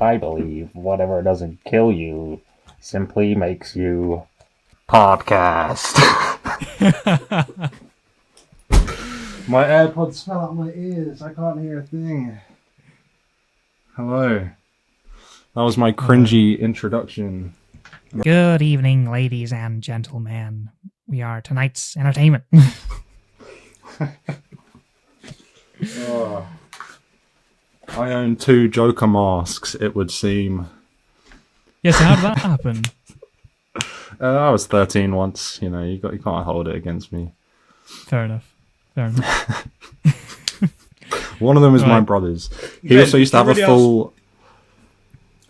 I believe whatever doesn't kill you simply makes you podcast. My AirPods fell out my ears. I can't hear a thing. Hello. That was my cringy introduction. Good evening, ladies and gentlemen. We are tonight's entertainment. Oh. I own 2 Joker masks, it would seem. Yes, how did that happen? I was 13 once. You know, you can't hold it against me. Fair enough. One of them is my brother's. He also used to have a full...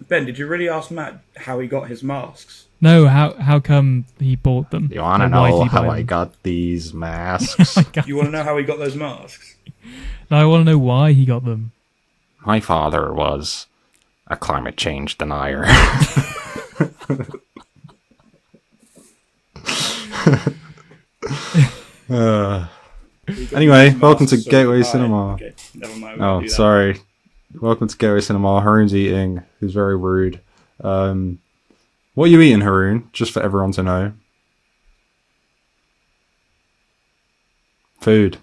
Ben, did you really ask Matt how he got his masks? No, how come he bought them? You want to know how I got these masks? You want to know how he got those masks? No, I want to know why he got them. My father was a climate change denier. Anyway, welcome to Gateway Cinema. Okay, never mind. Oh, sorry. Welcome to Gateway Cinema. Haroon's eating. He's very rude. What are you eating, Haroon? Just for everyone to know. Food.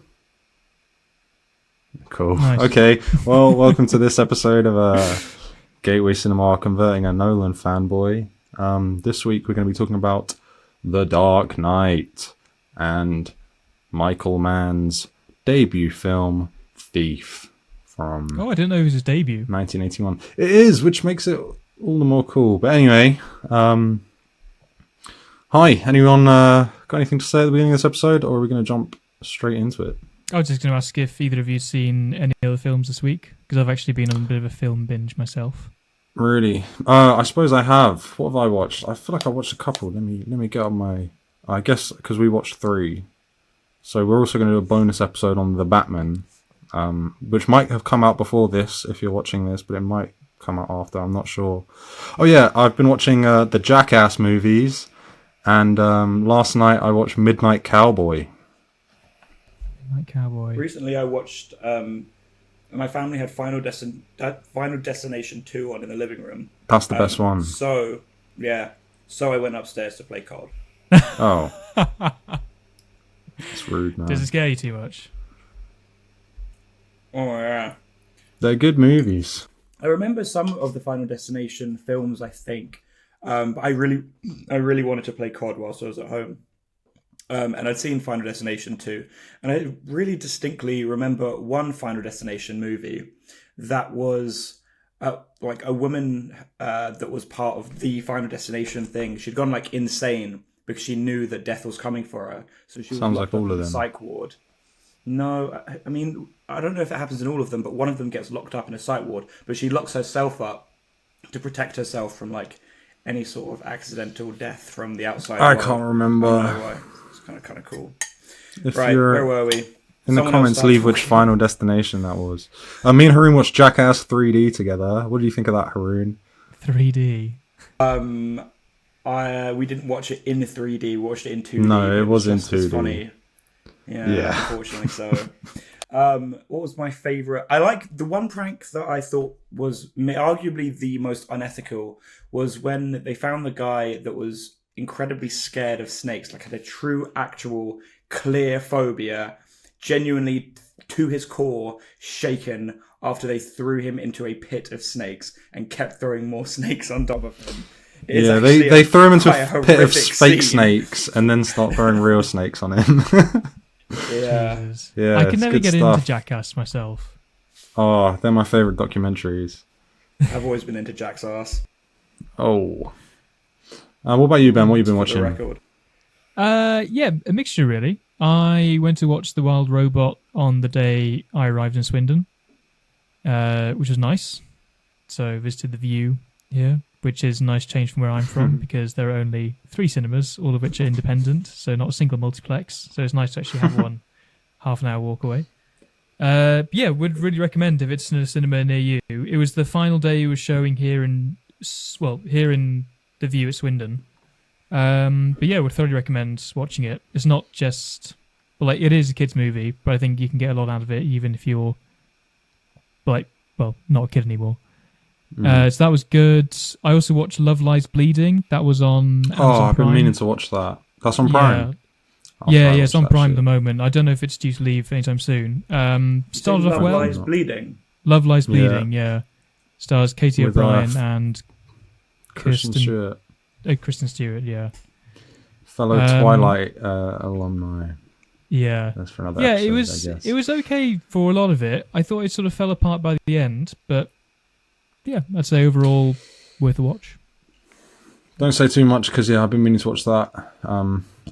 Cool. Nice. Okay, well, welcome to this episode of Gateway Cinema, converting a Nolan fanboy. This week we're going to be talking about The Dark Knight and Michael Mann's debut film, Thief, from... Oh, I didn't know it was his debut. 1981. It is, which makes it all the more cool. But anyway, hi, anyone got anything to say at the beginning of this episode, or are we going to jump straight into it? I was just going to ask if either of you seen any other films this week, because I've actually been on a bit of a film binge myself. Really? I suppose I have. What have I watched? I feel like I watched a couple. Let me get on my... I guess because we watched 3. So we're also going to do a bonus episode on The Batman, which might have come out before this if you're watching this, but it might come out after. I'm not sure. Oh yeah, I've been watching the Jackass movies, and last night I watched Midnight Cowboy. Midnight Cowboy. Recently I watched... my family had Final Destination 2 on in the living room. That's the best one. So I went upstairs to play COD. Oh. That's rude, man. Does it scare you too much? Oh, yeah. They're good movies. I remember some of the Final Destination films, I think. But I really wanted to play COD whilst I was at home. And I'd seen Final Destination 2. And I really distinctly remember one Final Destination movie that was like a woman that was part of the Final Destination thing. She'd gone like insane because she knew that death was coming for her. So she sounds was like all of them. Psych ward. No, I mean, I don't know if it happens in all of them, but one of them gets locked up in a psych ward. But she locks herself up to protect herself from like any sort of accidental death from the outside I world. can't remember. I don't know why. It's kind of cool. If right, you're where were we? In the comments, leave which Final Destination that was. Me and Haroon watched Jackass 3D together. What do you think of that, Haroon? 3D. We didn't watch it in 3D. We watched it in 2D. No, it was in 2D. Funny. Yeah, unfortunately so. What was my favourite? I like the one prank that I thought was arguably the most unethical was when they found the guy that was incredibly scared of snakes, like had a true, actual, clear phobia, genuinely to his core, shaken after they threw him into a pit of snakes and kept throwing more snakes on top of him. Yeah, they throw him into a pit of fake snakes and then start throwing real snakes on him. Yeah. Yeah, I can never get stuff. into Jackass myself. Oh, they're my favourite documentaries. I've always been into Jack's ass. Oh. What about you, Ben? What have you been watching? Yeah, a mixture really. I went to watch The Wild Robot on the day I arrived in Swindon, which was nice. So visited the View here, which is a nice change from where I'm from because there are only 3 cinemas, all of which are independent, so not a single multiplex. So it's nice to actually have one half an hour walk away. Yeah, would really recommend if it's in a cinema near you. It was the final day it was showing here in the View at Swindon. But yeah, would thoroughly recommend watching it. It's not just... Well, like, it is a kid's movie, but I think you can get a lot out of it even if you're, like, well, not a kid anymore. So that was good. I also watched Love Lies Bleeding. That was on Amazon I've been Prime. meaning to watch that. That's on Prime. Yeah, it's on Prime at the moment. I don't know if it's due to leave anytime soon. Started off Love well. Lies Bleeding. Love Lies Bleeding, yeah. Stars Katie With, O'Brien and Kristen Stewart. Kristen Stewart, yeah. Fellow Twilight alumni. Yeah. That's for another episode, I guess. It was okay for a lot of it. I thought it sort of fell apart by the end, but yeah, I'd say overall worth a watch. Don't say too much because I've been meaning to watch that.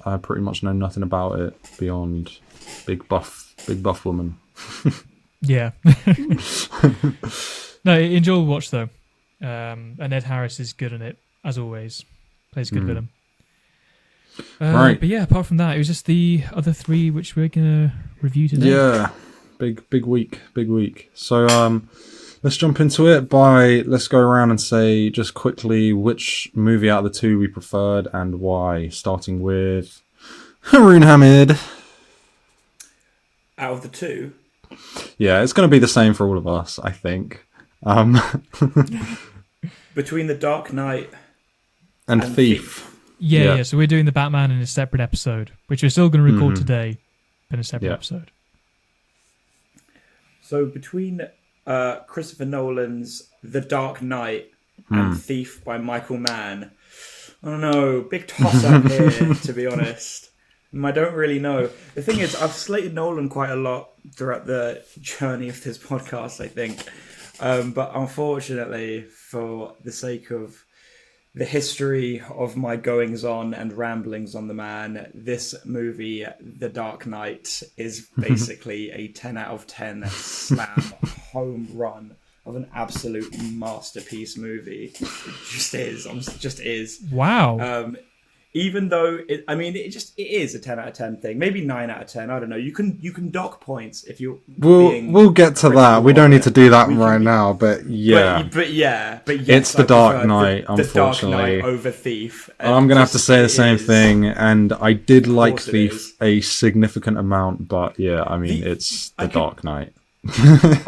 I pretty much know nothing about it beyond big buff woman. Yeah. No, enjoyable watch though. And Ed Harris is good in it as always. Plays a good villain. Right. But yeah, apart from that, it was just the other three which we're gonna review today. Yeah, big week. So let's jump into it let's go around and say just quickly which movie out of the two we preferred and why. Starting with Haroon Hamid. Out of the two, yeah, it's going to be the same for all of us, I think. between The Dark Knight and Thief. Yeah. So we're doing the Batman in a separate episode, which we're still going to record today, but in a separate episode. So between Christopher Nolan's The Dark Knight and Thief by Michael Mann, I don't know, big toss-up here, to be honest. I don't really know. The thing is, I've slated Nolan quite a lot throughout the journey of this podcast, I think. But unfortunately, for the sake of the history of my goings-on and ramblings on the man, this movie, The Dark Knight, is basically a 10 out of 10 slam home run of an absolute masterpiece movie. It just is. Just is. Wow. Even though it is a 10 out of 10 thing, maybe 9 out of 10. I don't know. You can dock points if you. We'll get to that. We don't need to do that right now. But yeah, but yes, it's The Dark Knight. Unfortunately, The Dark Knight over Thief. I'm gonna have to say the same thing. And I did like Thief a significant amount, but yeah, I mean it's The Dark Knight.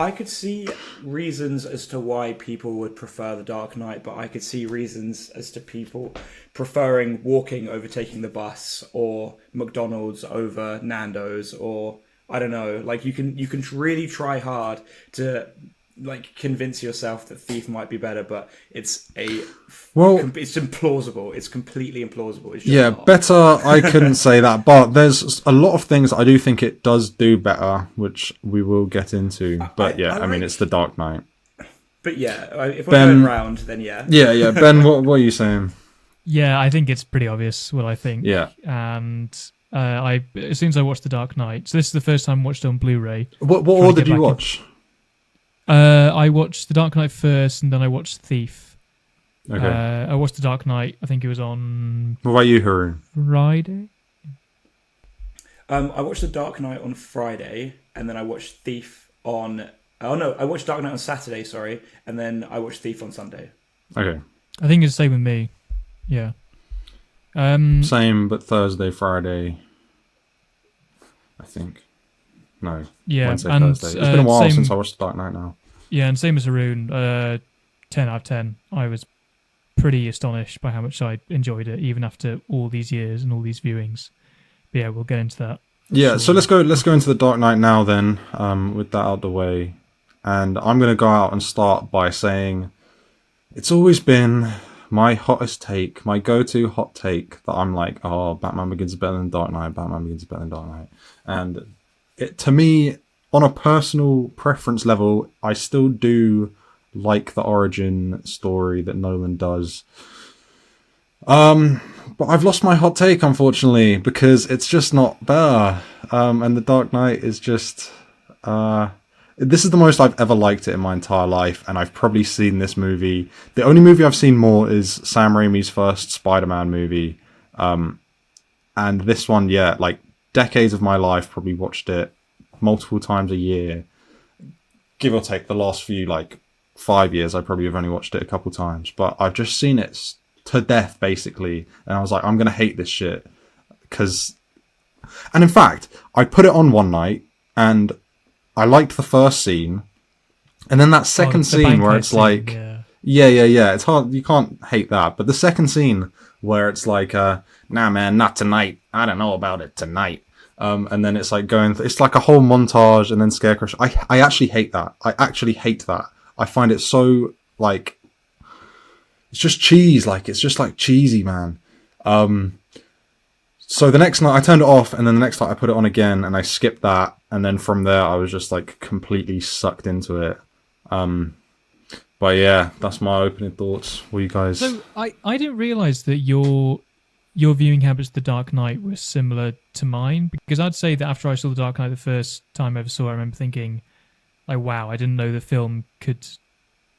I could see reasons as to why people would prefer The Dark Knight, but I could see reasons as to people preferring walking over taking the bus, or McDonald's over Nando's, or I don't know. Like you can really try hard to like convince yourself that Thief might be better, but it's implausible. It's completely implausible. It's just not. Better. I couldn't say that, but there's a lot of things I do think it does do better, which we will get into. But I mean, it's The Dark Knight. But yeah, if we're going round, then yeah. Yeah. Ben, what are you saying? Yeah, I think it's pretty obvious what I think. Yeah. And as soon as I watched The Dark Knight, so this is the first time I watched it on Blu-ray. What order did you watch? I watched The Dark Knight first, and then I watched Thief. Okay. I watched The Dark Knight. I think it was on. What about you, Haroon? Friday. I watched The Dark Knight on Friday, and then I watched Thief on. Oh no, I watched Dark Knight on Saturday. Sorry, and then I watched Thief on Sunday. Okay. I think it's the same with me. Yeah. Same, but Thursday, Friday. I think. No. Yeah, Wednesday, Thursday. It's been a while since I watched The Dark Knight now. Yeah, and same as Haroon, 10 out of 10. I was pretty astonished by how much I enjoyed it, even after all these years and all these viewings. But yeah, we'll get into that. Yeah, so let's go into The Dark Knight now then, with that out the way. And I'm going to go out and start by saying it's always been my hottest take, my go-to hot take that I'm like, oh, Batman Begins is better than Dark Knight, Batman Begins is better than Dark Knight. And to me, on a personal preference level, I still do like the origin story that Nolan does. But I've lost my hot take, unfortunately, because it's just not better. And The Dark Knight is just... this is the most I've ever liked it in my entire life, and I've probably seen this movie. The only movie I've seen more is Sam Raimi's first Spider-Man movie. And this one, yeah, like decades of my life, probably watched it multiple times a year. Give or take the last few, like 5 years, I probably have only watched it a couple times. But I've just seen it to death, basically. And I was like, I'm going to hate this shit. And in fact, I put it on one night, and I liked the first scene. And then that second scene where it's like... Yeah. It's hard. You can't hate that. But the second scene where it's like, nah, man, not tonight. I don't know about it tonight. And then it's like it's like a whole montage, and then Scarecrow. I actually hate that. I actually hate that. I find it so like, it's just cheese. Like, it's just like cheesy, man. So the next night I turned it off, and then the next night I put it on again, and I skipped that, and then from there I was just like completely sucked into it. But yeah, that's my opening thoughts. What you guys? So I didn't realize that your viewing habits of The Dark Knight were similar to mine, because I'd say that after I saw The Dark Knight the first time I ever saw it, I remember thinking, like, wow, I didn't know the film could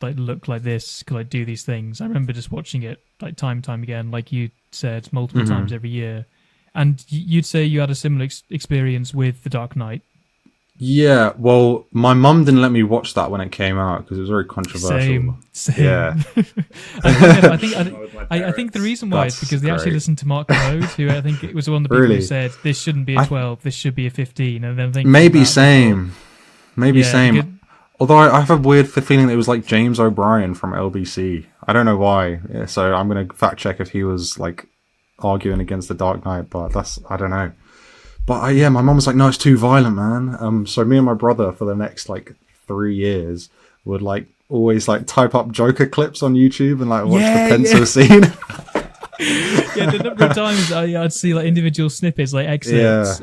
like look like this, could like do these things. I remember just watching it like time and time again, like you said, multiple times every year. And you'd say you had a similar experience with The Dark Knight. Yeah, well, my mum didn't let me watch that when it came out because it was very controversial. Same. Yeah. I think the reason why is because they actually listened to Mark Kermode, who I think it was one of the people who said this shouldn't be a 12, this should be a 15, and then maybe same. Although I have a weird feeling that it was like James O'Brien from LBC. I don't know why. Yeah, so I'm gonna fact check if he was like arguing against The Dark Knight, but I don't know. But my mum was like, no, it's too violent, man. So me and my brother for the next like 3 years would like always like type up Joker clips on YouTube and like watch the pencil scene. Yeah, the number of times I'd see like individual snippets, like excerpts.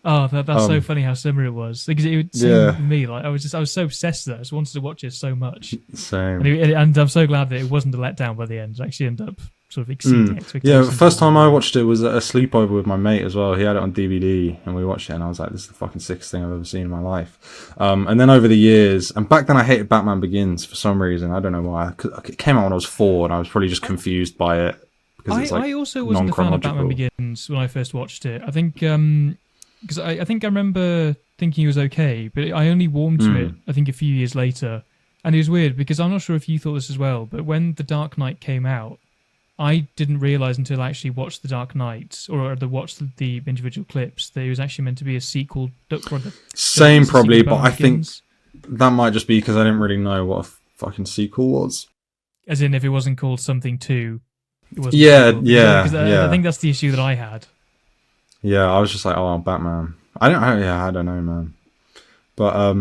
Oh, that's so funny how similar it was, because it would seem to me like I was so obsessed with that. I just wanted to watch it so much. Same. And I'm so glad that it wasn't a letdown by the end. It actually ended up sort of exceeding expectations. Yeah, the first time I watched it was at a sleepover with my mate as well. He had it on DVD and we watched it, and I was like, this is the fucking sickest thing I've ever seen in my life. And then over the years, and back then I hated Batman Begins for some reason. I don't know why. It came out when I was 4 and I was probably just confused by it. I also wasn't a fan of Batman Begins when I first watched it. I think because I think I remember thinking it was okay, but I only warmed to it I think a few years later. And it was weird because I'm not sure if you thought this as well, but when The Dark Knight came out, I didn't realise until I actually watched The Dark Knight or watched the individual clips that it was actually meant to be a sequel. Same probably, but I think that might just be because I didn't really know what a fucking sequel was. As in, if it wasn't called something 2. Yeah. I think that's the issue that I had. Yeah, I was just like, oh, Batman. I don't know, man. But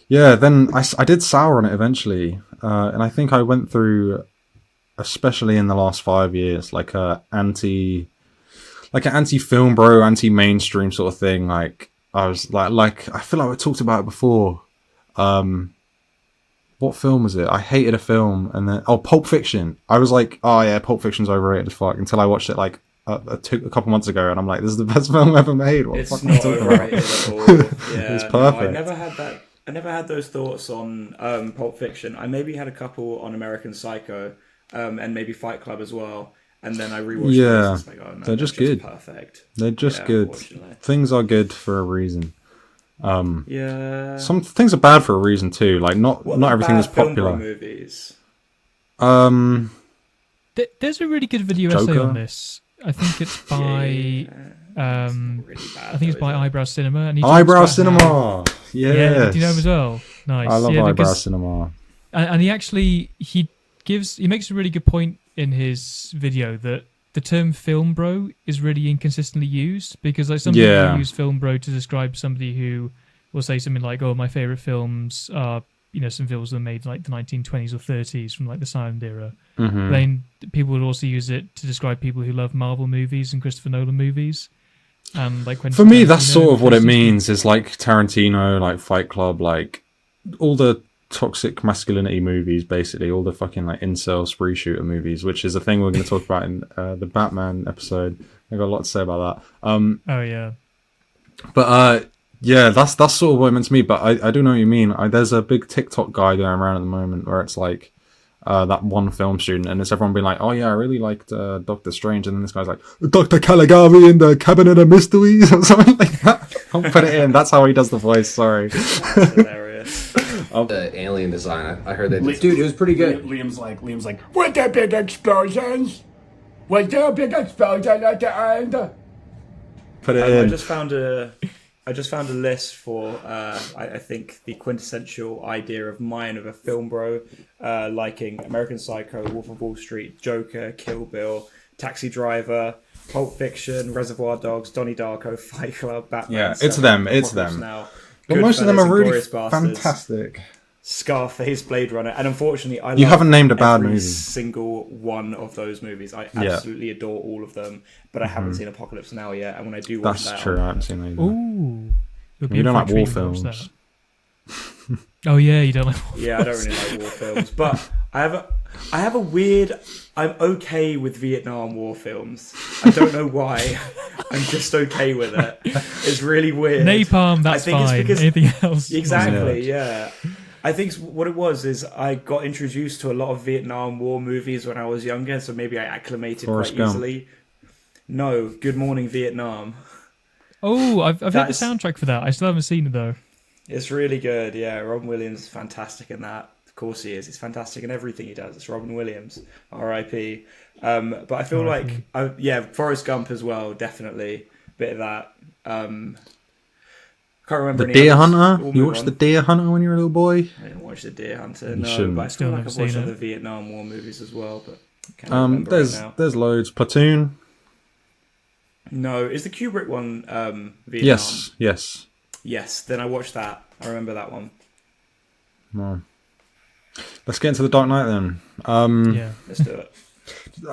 then I did sour on it eventually, and I think I went through, especially in the last 5 years, like an anti-film bro, anti-mainstream sort of thing. Like I was like I feel like we talked about it before. What film was it? I hated a film, and then Pulp Fiction. I was like, oh yeah, Pulp Fiction's overrated as fuck, until I watched it like a couple months ago, and I'm like, this is the best film ever made. What it's not overrated at all. Yeah, it's perfect. No, I never had that. I never had those thoughts on Pulp Fiction. I maybe had a couple on American Psycho, and maybe Fight Club as well. And then I rewatched it. It's like, oh, no, they're just good. Perfect. They're just good. Things are good for a reason. Some things are bad for a reason too. Like not everything is popular. Movies. There's a really good video essay on this. I think it's by I think it's by Eyebrow Cinema. And Eyebrow Cinema. Yeah. Do you know him as well? Nice. I love Eyebrow Cinema. And he makes a really good point in his video that the term film bro is really inconsistently used, because like some people use film bro to describe somebody who will say something like, oh, my favorite films are, some films that were made like the 1920s or 30s from like the silent era. Then people would also use it to describe people who love Marvel movies and Christopher Nolan movies. And like for me, that's sort of what it means. Is like Tarantino, like Fight Club, like all the toxic masculinity movies, basically all the fucking like incel spree shooter movies, which is a thing we're going to talk about in the Batman episode. I got a lot to say about that. That's sort of what it meant to me. But I do know what you mean. There's a big TikTok guy going around at the moment where it's like that one film student, and it's everyone being like, oh yeah, I really liked Doctor Strange, and then this guy's like, Dr. Caligari in the Cabinet of Mysteries or something like that. I'll put it in. That's how he does the voice. Sorry. That's hilarious. The alien design, I heard that. Dude, it was pretty good. Liam's like, was there big explosions? Was there a big explosion at the end? Put it in. I just found a I just found a list for I think the quintessential idea of mine of a film bro, liking American Psycho, Wolf of Wall Street, Joker, Kill Bill, Taxi Driver, Pulp Fiction, Reservoir Dogs, Donnie Darko, Fight Club, Batman. Yeah, it's them. It's Apocalypse them. Now, But most of them are really Inglourious Basterds, fantastic. Scarface, Blade Runner, and unfortunately, I You love haven't named a bad every movie. single one of those movies. I absolutely adore all of them, but I haven't seen Apocalypse Now yet. And when I do watch That's that, true. I haven't seen either. Ooh. You don't like war films. Oh yeah, you don't like war yeah, I don't really like war films, but I have a weird. I'm okay with Vietnam War films. I don't know why. I'm just okay with it. It's really weird. Napalm, that's I think fine. it's because, anything else? Exactly. Yeah. I think what it was is I got introduced to a lot of Vietnam War movies when I was younger, so maybe I acclimated Forrest quite Gump. easily. No, Good Morning Vietnam. Oh, I've heard the soundtrack for that. I still haven't seen it though. It's really good. Yeah, Robin Williams is fantastic in that. Of course he is. He's fantastic in everything he does. It's Robin Williams. R.I.P. But I feel like, Forrest Gump as well, definitely. Bit of that. Can't remember The any Deer others. Hunter? We'll You move watched on. The Deer Hunter when you were a little boy? I didn't watch The Deer Hunter, You no. shouldn't. But I Still feel like never I've watched seen it. other Vietnam War movies as well, but I can't remember right now. There's loads. Platoon? No, is the Kubrick one Vietnam? Yes. Yes, then I watched that. I remember that one. Well, let's get into The Dark Knight then. Yeah. Let's do it.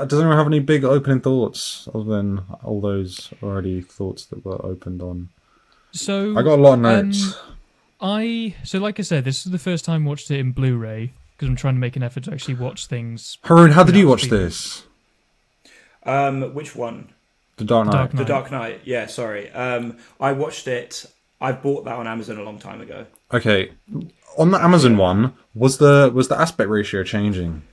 Does anyone have any big opening thoughts other than all those already thoughts that were opened on? So I got a lot of notes. Like I said, this is the first time I watched it in Blu-ray because I'm trying to make an effort to actually watch things. Haroon, how did you without watch speaking. this? Which one? The Dark Knight. Dark The Knight. Dark Knight. Yeah, sorry. I watched it. I bought that on Amazon a long time ago. Okay, on the Amazon one, was the aspect ratio changing?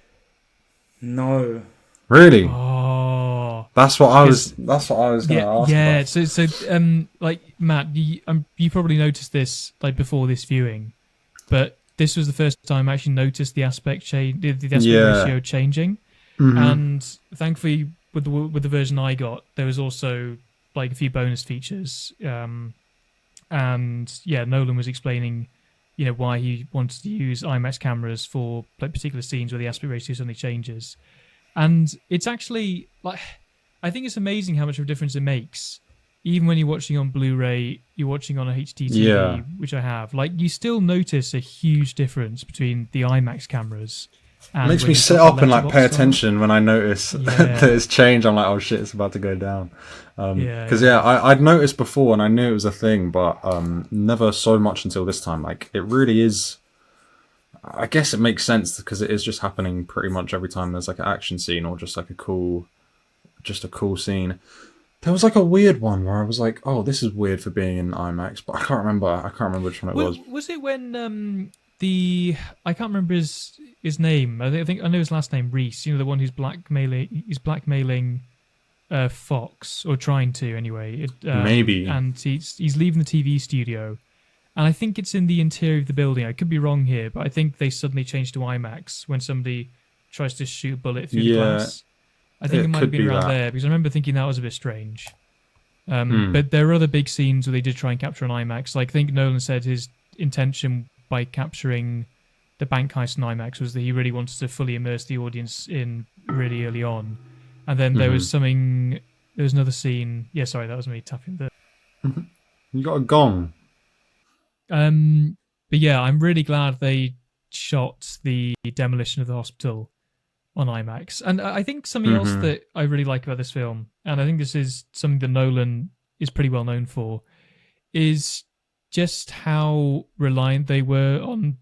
No. Really? Oh. That's what I was going to ask. Yeah. about. So, like Matt, you probably noticed this like before this viewing, but this was the first time I actually noticed the aspect change, the aspect ratio changing, and thankfully with the version I got, there was also like a few bonus features, and Nolan was explaining, why he wanted to use IMAX cameras for like particular scenes where the aspect ratio suddenly changes, and it's actually like. I think it's amazing how much of a difference it makes. Even when you're watching on Blu-ray, you're watching on a HD TV, which I have. Like, you still notice a huge difference between the IMAX cameras. And It makes when me you've sit got up the and like pay letterbox on. attention when I notice that it's changed. I'm like, oh shit, it's about to go down. Because I'd noticed before and I knew it was a thing, but never so much until this time. Like, it really is. I guess it makes sense because it is just happening pretty much every time there's like an action scene or just like a cool scene. There was like a weird one where I was like, "Oh, this is weird for being in IMAX," but I can't remember which one it was. Was it when I can't remember his name. I think I know his last name, Reese. The one who's blackmailing Fox, or trying to anyway. Maybe. And he's leaving the TV studio, and I think it's in the interior of the building. I could be wrong here, but I think they suddenly changed to IMAX when somebody tries to shoot a bullet through the glass. I think it might have been around there because I remember thinking that was a bit strange. But there are other big scenes where they did try and capture on IMAX. Like I think Nolan said his intention by capturing the bank heist in IMAX was that he really wanted to fully immerse the audience in really early on. And then there was another scene. Yeah, sorry, that was me tapping the. You got a gong. But yeah, I'm really glad they shot the demolition of the hospital on IMAX. And I think something else that I really like about this film, and I think this is something that Nolan is pretty well known for, is just how reliant they were on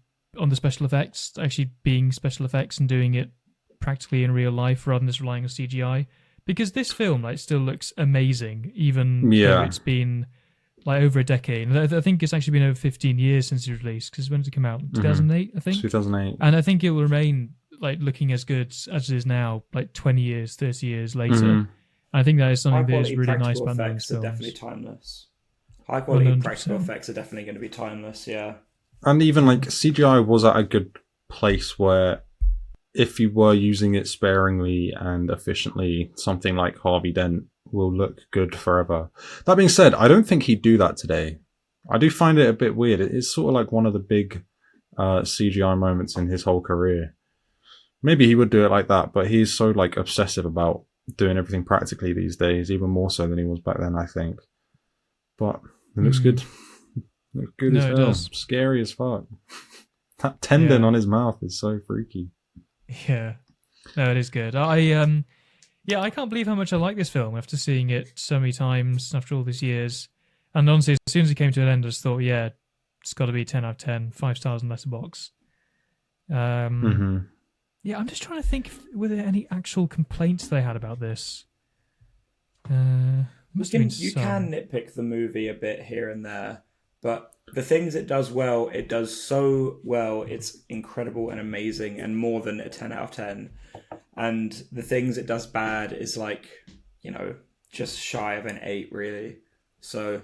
the special effects, actually being special effects and doing it practically in real life rather than just relying on CGI. Because this film still looks amazing, even though it's been over a decade. And I think it's actually been over 15 years since it was released, because when did it come out? 2008, I think? 2008. And I think it will remain looking as good as it is now, 20 years, 30 years later. And I think that is something that is really nice about those films. Definitely timeless. High quality 100%. practical effects are definitely going to be timeless. Yeah. And even CGI was at a good place where if you were using it sparingly and efficiently, something like Harvey Dent will look good forever. That being said, I don't think he'd do that today. I do find it a bit weird. It's sort of like one of the big CGI moments in his whole career. Maybe he would do it like that, but he's so like obsessive about doing everything practically these days, even more so than he was back then, I think. But it looks good. Looks good as it hell. does. Scary as fuck. That tendon on his mouth is so freaky. Yeah. No, it is good. I can't believe how much I like this film after seeing it so many times after all these years. And honestly, as soon as it came to an end, I just thought, yeah, it's got to be 10 out of 10, 5 stars in Letterboxd. Yeah, I'm just trying to think, were there any actual complaints they had about this? You can nitpick the movie a bit here and there, but the things it does well, it does so well, it's incredible and amazing and more than a 10 out of 10. And the things it does bad is like, just shy of an 8, really. So,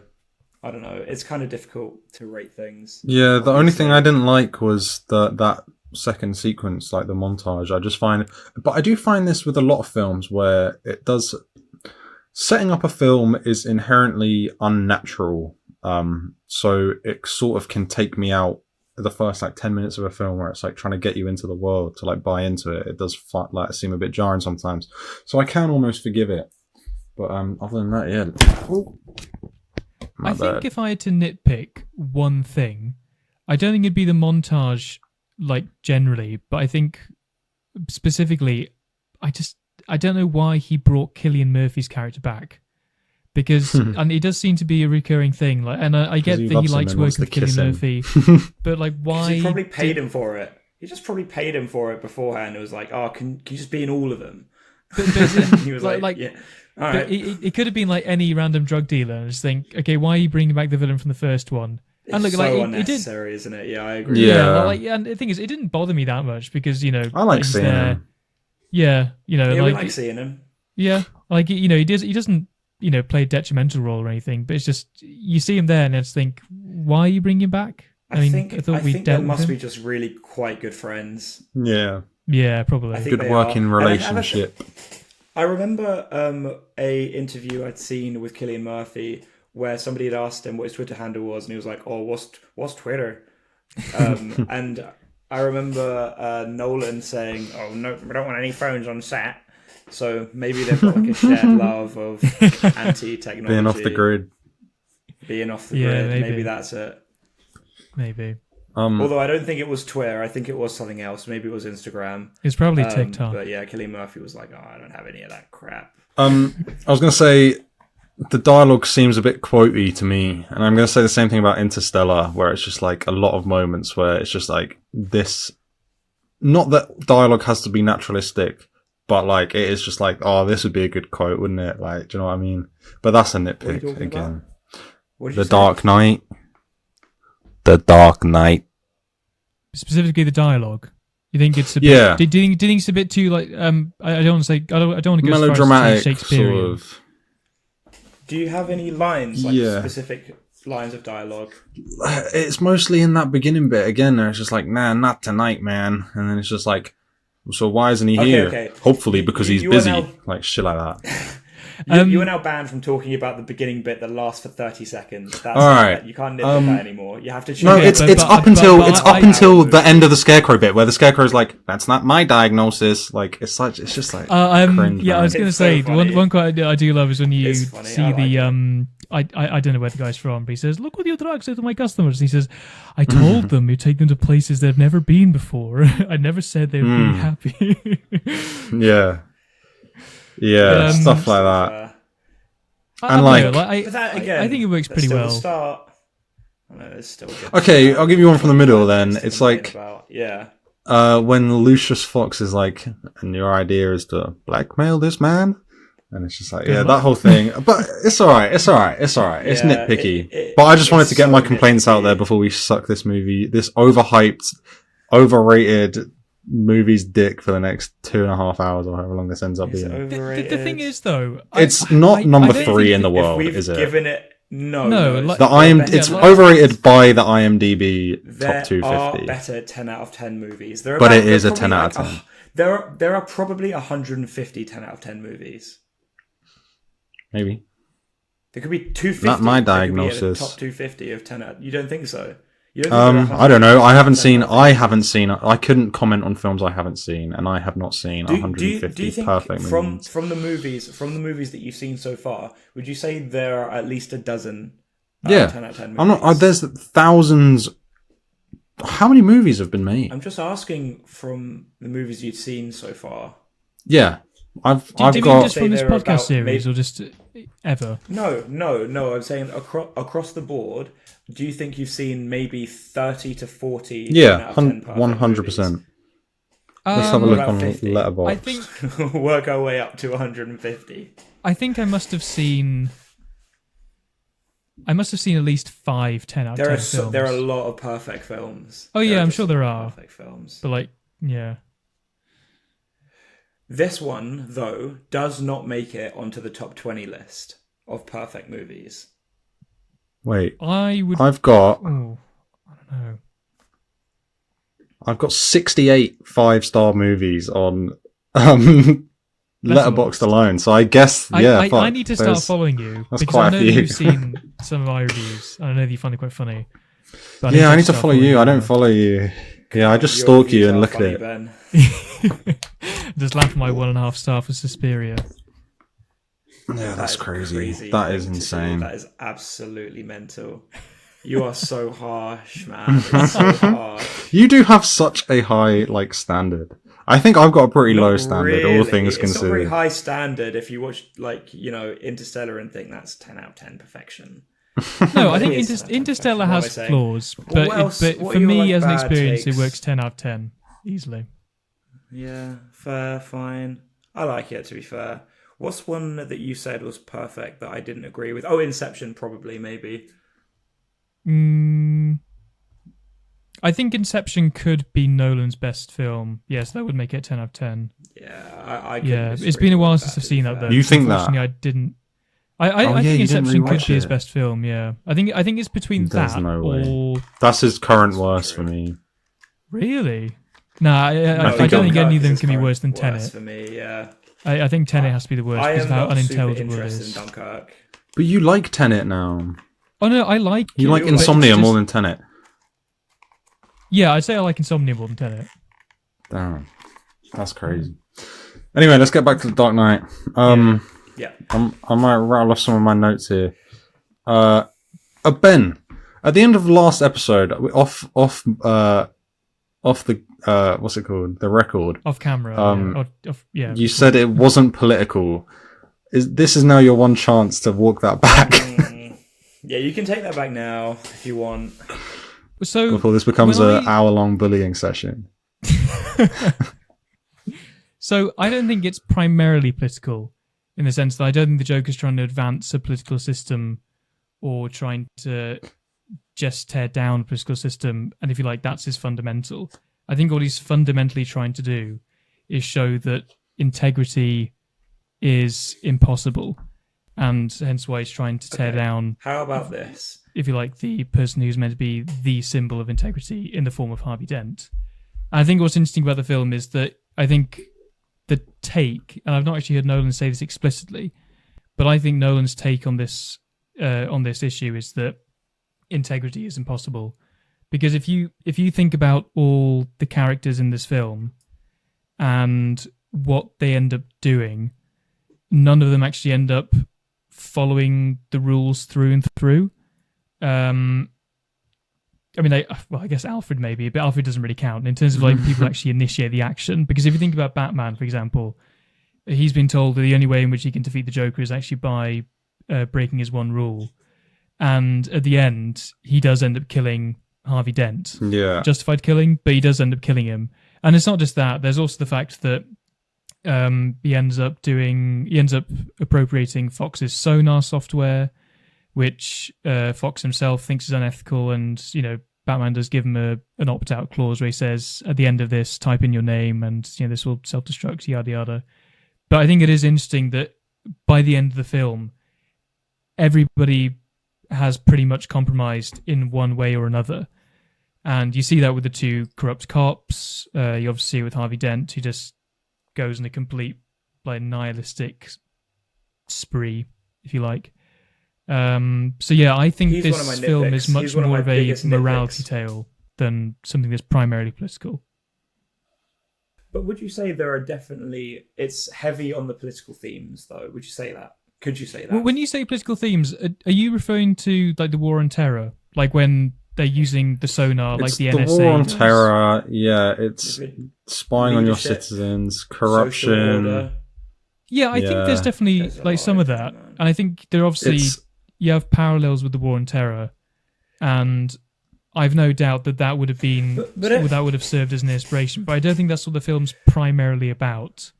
I don't know. It's kind of difficult to rate things. Yeah, the only thing I didn't like was that second sequence, like the montage. But I do find this with a lot of films where it does... Setting up a film is inherently unnatural. So it sort of can take me out the first like 10 minutes of a film where it's like trying to get you into the world to like buy into it. It does seem a bit jarring sometimes. So I can almost forgive it. But other than that, yeah. Ooh. I think if I had to nitpick one thing, I don't think it'd be the montage, like generally, but I think specifically, I don't know why he brought Cillian Murphy's character back, because and it does seem to be a recurring thing. Like, and I get that he likes working with Cillian Murphy, but like, why? He probably paid him for it. He just probably paid him for it beforehand. It was like, oh, can you just be in all of them? But he was like, yeah. All right. It could have been like any random drug dealer, and just think, okay, why are you bringing back the villain from the first one? And look, so like, unnecessary, isn't it? Yeah, I agree. Yeah. And the thing is, it didn't bother me that much because I like seeing him. Yeah, we like seeing him. Yeah, like he doesn't play a detrimental role or anything, but it's just you see him there and I just think, why are you bringing him back? I think they must be just really quite good friends. Yeah, probably. Good working relationship. I remember a interview I'd seen with Cillian Murphy where somebody had asked him what his Twitter handle was, and he was like, "Oh, what's Twitter?" And I remember Nolan saying, "Oh no, we don't want any phones on set." So maybe they've got like a shared love of anti-technology, being off the grid. Maybe that's it. Maybe. Although I don't think it was Twitter. I think it was something else. Maybe it was Instagram. It's probably TikTok. But yeah, Cillian Murphy was like, "Oh, I don't have any of that crap." I was going to say, the dialogue seems a bit quotey to me. And I'm going to say the same thing about Interstellar, where it's just like a lot of moments where it's just like this... Not that dialogue has to be naturalistic, but like it is just like, oh, this would be a good quote, wouldn't it? Like, do you know what I mean? But that's a nitpick again. The Dark Knight. The Dark Knight. Specifically, the dialogue. You think it's a bit? Yeah. Do you think it's a bit too like? I don't want to say. I don't want to go melodramatic, as far as Shakespearean. sort of. Do you have any lines, like specific lines of dialogue? It's mostly in that beginning bit again. There, it's just like, nah, not tonight, man. And then it's just like, so why isn't he here? Okay. Hopefully, because he's busy. Like shit like that. You are now banned from talking about the beginning bit that lasts for 30 seconds. That's all right. You can't nitpick that anymore. You have to choose. No, it's up until the end of the Scarecrow bit, where the Scarecrow's like, "That's not my diagnosis." Like it's just like cringe. Yeah, I was going to say so one quote I do love is when you see I I don't know where the guy's from, but he says, "Look what your drugs do to my customers." And he says, "I told them you take them to places they've never been before. I never said they would be happy." Yeah, stuff like that. I think it works pretty well. Start. No, it's still good. Okay, I'll give you one from the middle then. It's like yeah. When Lucius Fox is like, and your idea is to blackmail this man, and it's just like, that whole thing. But it's alright. It's nitpicky. But I just wanted to get my complaints out there before we suck this overhyped, overrated movie's dick for the next 2.5 hours or however long this ends up being. The thing is, though, it's not number 3 in the world, is it? Given it no. It's overrated by the IMDb top 250. There are better 10 out of 10 movies. But it is a 10 out of 10. There are probably 150 10 out of 10 movies. Maybe. There could be 250. Not my There could be a diagnosis. top 250 of 10 out. You don't think so? You don't think there are I don't know. I haven't 110 seen. I couldn't comment on films I haven't seen, and I have not seen 150 do you think perfect movies. from the movies that you've seen so far, would you say there are at least a dozen? 10 out of 10 movies? I'm not. There's thousands. How many movies have been made? I'm just asking from the movies you've seen so far. Yeah, I've Do you mean got. just from this Say they're podcast about series, maybe- or just ever? No. I'm saying across the board. Do you think you've seen maybe 30 to 40? 10 Yeah, out of 10 perfect 100%. Let's have a What look about on 50? Letterboxd. I think movies? Work our way up to 150. I must have seen. I must have seen at least 5 10 out of 10 films. There are a lot of perfect films. Oh, yeah, There are I'm just sure there a lot of are. perfect films. But like, yeah. This one, though, does not make it onto the top 20 list of perfect movies. Wait, I would. I've got Oh, I don't know. 68 5-star movies on Letterboxd Letterboxd. alone. So I guess I need to start there's- following you that's because quite I a know few. you've seen some of my reviews. And I know that you find it quite funny. But I need to start follow you. I don't now. follow you. Yeah, I just Your stalk reviews you and are look at funny, it. Ben. Just laugh at my 1.5 star for Suspiria. Yeah, that's That is crazy. crazy That is thing to do. insane. That is absolutely mental. You are so harsh, man. It's so harsh. You do have such a high standard. I think I've got a pretty low Not standard, all really. things It's not a very considered. high standard if you watch, Interstellar and think that's 10 out of 10 perfection. No, I think It is Interstellar what am I has saying? flaws, What but else- but what for are your, me as an bad experience, takes? it works 10 out of 10 easily. Yeah, fair, fine. I like it, to be fair. What's one that you said was perfect that I didn't agree with? Oh, Inception, probably, maybe. I think Inception could be Nolan's best film. Yes, that would make it 10 out of 10. Yeah, I couldn't Yeah, it's disagree been a with while that, since to I've be seen that fair. though. You think that? Unfortunately, I didn't. I Oh, yeah, think you didn't Inception could rewatch be his it. best film. Yeah, I think it's between There's that no way. or That's his current worst for me. really. Nah, I think don't think Dunkirk any of them is can be current worse than worst Tenet. for me, yeah. I think Tenet has to be the worst I because am of how not super unintelligible it interested in is. Dunkirk. But you like Tenet now. Oh no, I like. You it, like but it's Insomnia just- more than Tenet. Yeah, I'd say I like Insomnia more than Tenet. Damn. That's crazy. Anyway, let's get back to the Dark Knight. Yeah. I might rattle off some of my notes here. Ben, at the end of the last episode, off the what's it called? The record. Off camera. Yeah. You said it wasn't political. This is now your one chance to walk that back Yeah, you can take that back now if you want. So before this becomes when an hour-long bullying session. So I don't think it's primarily political in the sense that I don't think the Joker's trying to advance a political system or trying to just tear down a political system. And if you like, that's his fundamental. I think what he's fundamentally trying to do is show that integrity is impossible. And hence why he's trying to tear down, How about this? if you like, the person who's meant to be the symbol of integrity in the form of Harvey Dent. And I think what's interesting about the film is that I think the take, and I've not actually heard Nolan say this explicitly, but I think Nolan's take on this issue is that integrity is impossible. Because if you think about all the characters in this film and what they end up doing, none of them actually end up following the rules through and through. I mean, I guess Alfred maybe, but Alfred doesn't really count in terms of like people actually initiate the action. Because if you think about Batman, for example, he's been told that the only way in which he can defeat the Joker is actually by breaking his one rule. And at the end, he does end up killing Harvey Dent. Yeah. Justified killing, but he does end up killing him. And it's not just that. There's also the fact that he ends up appropriating Fox's sonar software, which Fox himself thinks is unethical, and Batman does give him an opt-out clause where he says, at the end of this, type in your name, and this will self-destruct, yada yada. But I think it is interesting that by the end of the film, everybody has pretty much compromised in one way or another, and you see that with the two corrupt cops. You obviously see with Harvey Dent, who just goes in a complete nihilistic spree, if you like. So yeah, I think He's one of my this film nitpicks. is much He's one of more my of a biggest morality nitpicks. tale than something that's primarily political. But would you say there are definitely it's heavy on the political themes though? Would you say that? Could you say that? Well, when you say political themes, are you referring to like the war on terror, like when they're using the sonar, like It's the the NSA war on does? terror. Yeah, it's spying on your Leadership, citizens, social corruption. order. Yeah, I think there's Yeah. definitely There's a like lot some in of there, that, man. and I think there obviously It's you have parallels with the war on terror, and I've no doubt that would have been that would have served as an inspiration. But I don't think that's what the film's primarily about.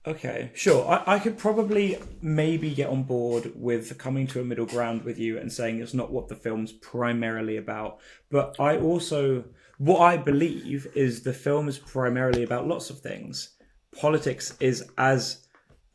Okay, sure. I could probably maybe get on board with coming to a middle ground with you and saying it's not what the film's primarily about. But I also, what I believe is the film is primarily about lots of things. Politics is as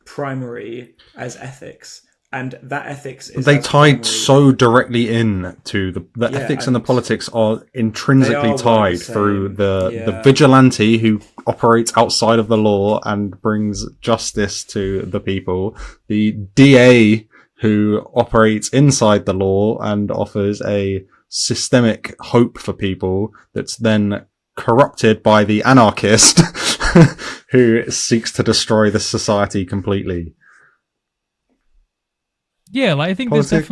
primary as ethics. And that ethics is they as tied primary. so directly in to the Yeah, ethics and the and politics are intrinsically they are tied one and the through same. the Yeah. vigilante who operates outside of the law and brings justice to the people, the DA who operates inside the law and offers a systemic hope for people that's then corrupted by the anarchist who seeks to destroy the society completely. Yeah, like I think Politics, there's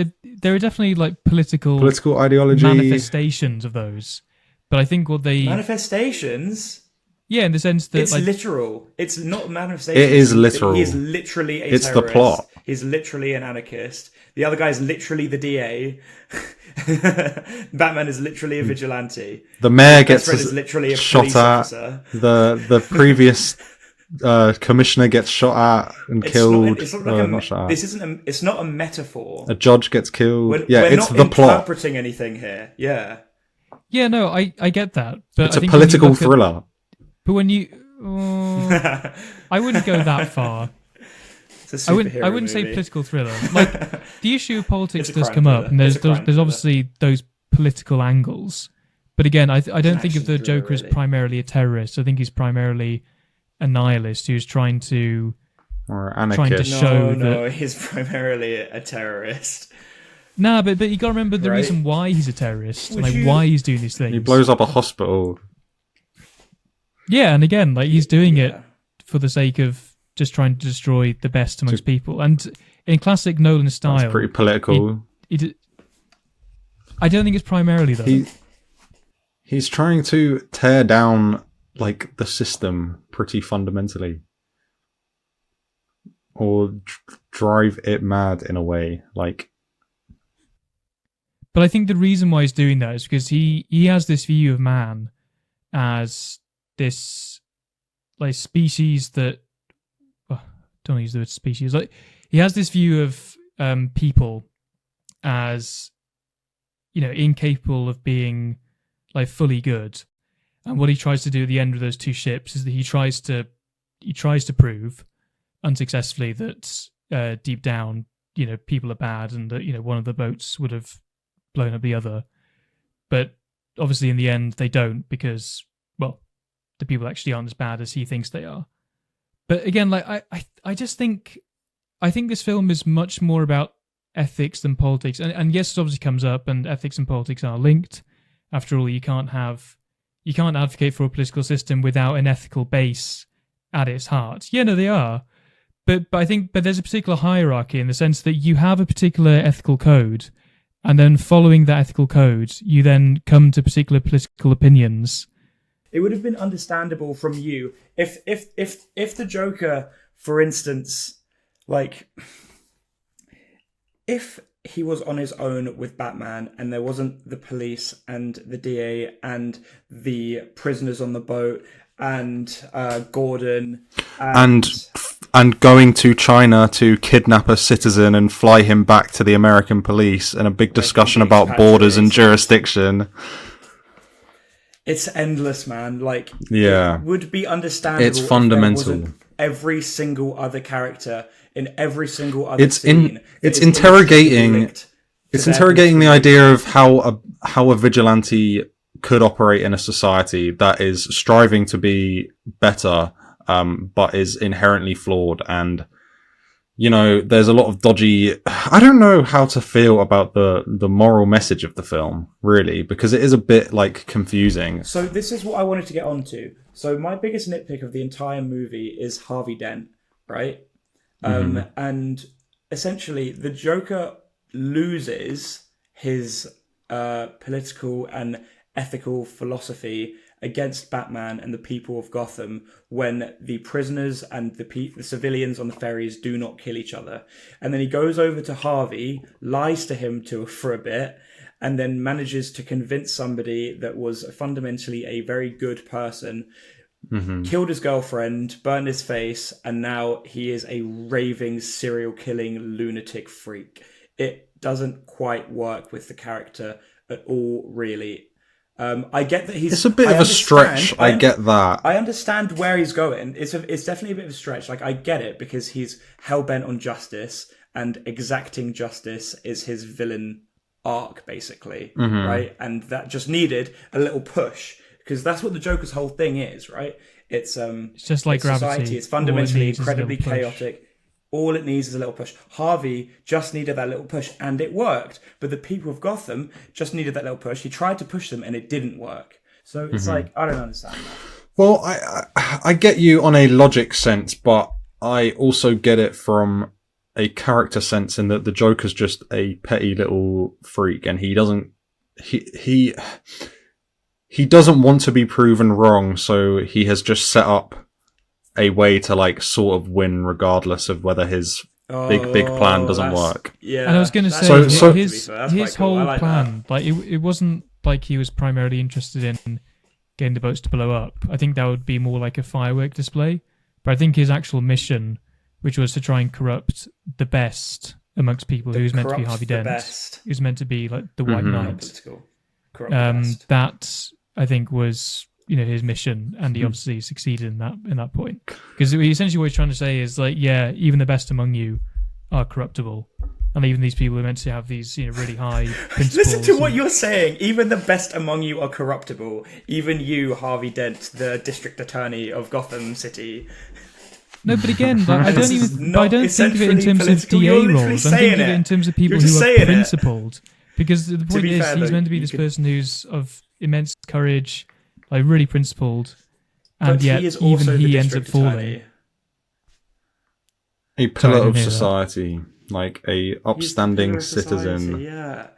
definitely there are definitely like political ideology, manifestations of those, but I think what they Manifestations? yeah, in the sense that It's like literal. It's not manifestation. It is literal. He is literally a It's terrorist. the plot. He's literally an anarchist. The other guy is literally the DA. Batman is literally a vigilante. the mayor Best gets friend is literally a shot police at. officer. The previous commissioner gets shot at and killed. It's not Well, like not shot at. this isn't a. It's not a metaphor. A judge gets killed. We're It's not the plot. interpreting anything here. Yeah. yeah, no, I get that, but It's I a think when you political look at- thriller. but when you I wouldn't go that far. It's a I superhero wouldn't say movie. political thriller. Like the issue of politics It's a does crime come up, thriller. and It's a crime there's thriller. obviously those political angles. But again, I don't think of the action thriller, Joker as really. primarily a terrorist. I think he's primarily a nihilist who's trying to Or trying to anarchist. show No, he's primarily a terrorist. Nah, but you got to remember the Right. reason why he's a terrorist, Would like you- why he's doing these things. He blows up a hospital. Yeah, and again, like he's doing it Yeah. for the sake of just trying to destroy the best amongst people. And in classic Nolan style, That's pretty political. I don't think it's primarily though. He's trying to tear down like the system pretty fundamentally, or drive it mad in a way. Like, But I think the reason why he's doing that is because he has this view of man as this like species that don't use the word species. Like he has this view of people as incapable of being like fully good. And what he tries to do at the end of those two ships is that he tries to prove unsuccessfully that deep down, people are bad and that one of the boats would have blown up the other. But obviously in the end they don't, because well, the people actually aren't as bad as he thinks they are. But again, like I just think this film is much more about ethics than politics. And yes, it obviously comes up, and ethics and politics are linked. After all, you can't advocate for a political system without an ethical base at its heart. Yeah, no, they are. But I think there's a particular hierarchy in the sense that you have a particular ethical code, and then following that ethical code, you then come to particular political opinions. It would have been understandable from you if the Joker, for instance, like if he was on his own with Batman and there wasn't the police and the DA and the prisoners on the boat and Gordon and going to China to kidnap a citizen and fly him back to the American police, and a big discussion about borders and jurisdiction. It's endless, man. Like, Yeah. it would be understandable. It's if there fundamental. wasn't every single other character in every single other It's scene. it's that is interrogating. linked to It's their interrogating the political idea of how a vigilante could operate in a society that is striving to be better, but is inherently flawed. And there's a lot of dodgy. I don't know how to feel about the moral message of the film, really, because it is a bit like confusing. So this is what I wanted to get onto. So my biggest nitpick of the entire movie is Harvey Dent, right? And essentially, the Joker loses his political and ethical philosophy against Batman and the people of Gotham when the prisoners and the civilians on the ferries do not kill each other. And then he goes over to Harvey, lies to him for a bit, and then manages to convince somebody that was fundamentally a very good person, killed his girlfriend, burned his face, and now he is a raving, serial-killing lunatic freak. It doesn't quite work with the character at all, really. I get that It's a bit of a stretch. I get that. I understand where he's going. It's definitely a bit of a stretch. Like, I get it because he's hell-bent on justice, and exacting justice is his villain arc, basically, right? And that just needed a little push, because that's what the Joker's whole thing is, right? It's just like gravity. Society. It's fundamentally incredibly chaotic. All it needs is a little push. Harvey just needed that little push, and it worked. But the people of Gotham just needed that little push. He tried to push them, and it didn't work. So it's like, I don't understand that. Well, I get you on a logic sense, but I also get it from a character sense in that the Joker's just a petty little freak, and he doesn't want to be proven wrong, so he has just set up a way to like sort of win regardless of whether his big plan doesn't work. Yeah. And I was going to say, his whole plan, like it wasn't like he was primarily interested in getting the boats to blow up. I think that would be more like a firework display. But I think his actual mission, which was to try and corrupt the best amongst people, who was meant to be Harvey Dent, who's meant to be like the White Knight. That I think was his mission, and he obviously succeeded in that point, because essentially what he's trying to say is like, yeah, even the best among you are corruptible, and even these people are meant to have these really high principles. Listen to what you're saying. Even the best among you are corruptible. Even you, Harvey Dent, the district attorney of Gotham City. No, but again, like, I don't think of it in terms of DA roles. I'm thinking of it in terms of people who are principled. Because the point is, he's meant to be this person who's of immense courage, like really principled, and yet even he ends up falling. A pillar of society, like a upstanding citizen. Yeah.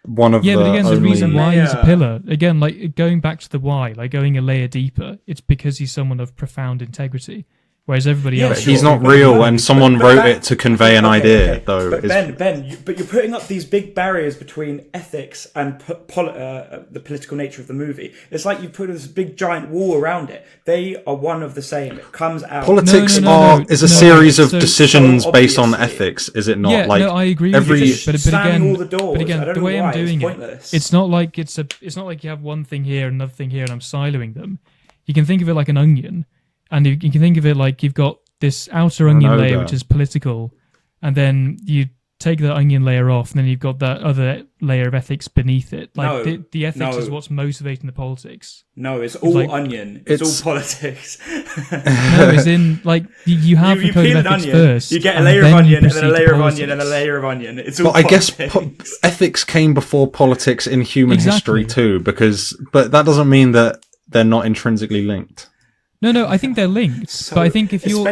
One of but again, only... the reason why he's a pillar, again, like going back to the why, like going a layer deeper, it's because he's someone of profound integrity. Whereas everybody else... But he's not real, and someone wrote it to convey an idea, though. But Ben, but you're putting up these big barriers between ethics and the political nature of the movie. It's like you put this big giant wall around it. They are one of the same. It comes out... Politics is a series of decisions based on ethics, is it not? Yeah, like, I agree with you. But again, the way I'm doing it's not like you have one thing here, another thing here, and I'm siloing them. You can think of it like an onion. And you can think of it like you've got this outer onion layer, which is political, and then you take the onion layer off, and then you've got that other layer of ethics beneath it. Like the ethics is what's motivating the politics. No, it's all onion. It's all politics. No, it's in like you have the code of ethics first. You get a layer of onion, and then a layer of onion, and a layer of onion. It's all. But politics. I guess ethics came before politics in human history too, but that doesn't mean that they're not intrinsically linked. No, I think they're linked. So, but I think if you're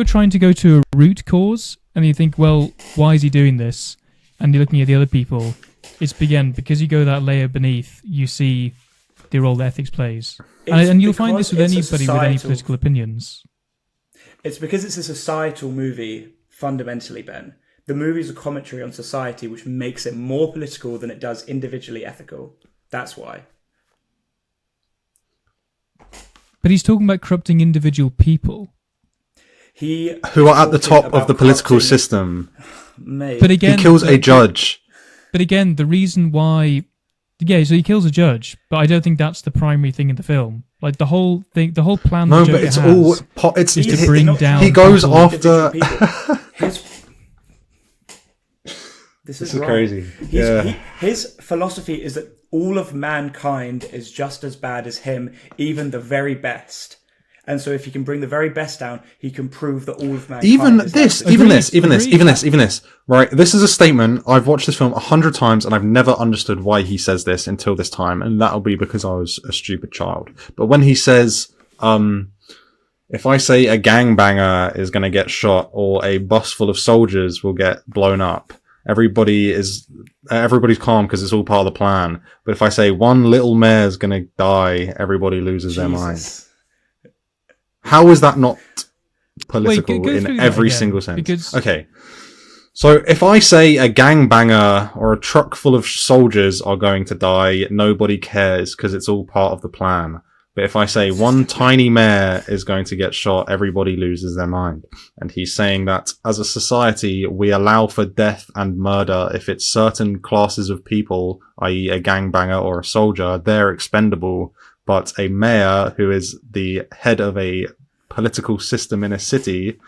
trying to go to a root cause and you think, well, why is he doing this? And you're looking at the other people, it's because you go that layer beneath, you see the role that ethics plays. And you'll find this with anybody with any political opinions. It's because it's a societal movie, fundamentally, Ben. The movie's a commentary on society, which makes it more political than it does individually ethical. That's why. But he's talking about corrupting individual people. Who are at the top of the political system. But again, he kills a judge. But again, the reason why... Yeah, so he kills a judge, but I don't think that's the primary thing in the film. Like, the whole thing, the whole plan No, but it's all... is to bring down... He goes after... This is crazy. His philosophy is that all of mankind is just as bad as him, even the very best. And so if he can bring the very best down, he can prove that all of mankind Even is this, like- even this. Right, this is a statement. I've watched this film 100 times and I've never understood why he says this until this time, and that'll be because I was a stupid child. But when he says, if I say a gangbanger is going to get shot or a bus full of soldiers will get blown up, everybody's calm because it's all part of the plan. But if I say one little mare's going to die, everybody loses their mind. Jesus. How is that not political go through in that every again, single sense? because- Okay. So if I say a gangbanger or a truck full of soldiers are going to die, nobody cares because it's all part of the plan. But if I say one tiny mare is going to get shot, everybody loses their mind. And he's saying that as a society, we allow for death and murder if it's certain classes of people, i.e. a gangbanger or a soldier, they're expendable. But a mayor who is the head of a political system in a city,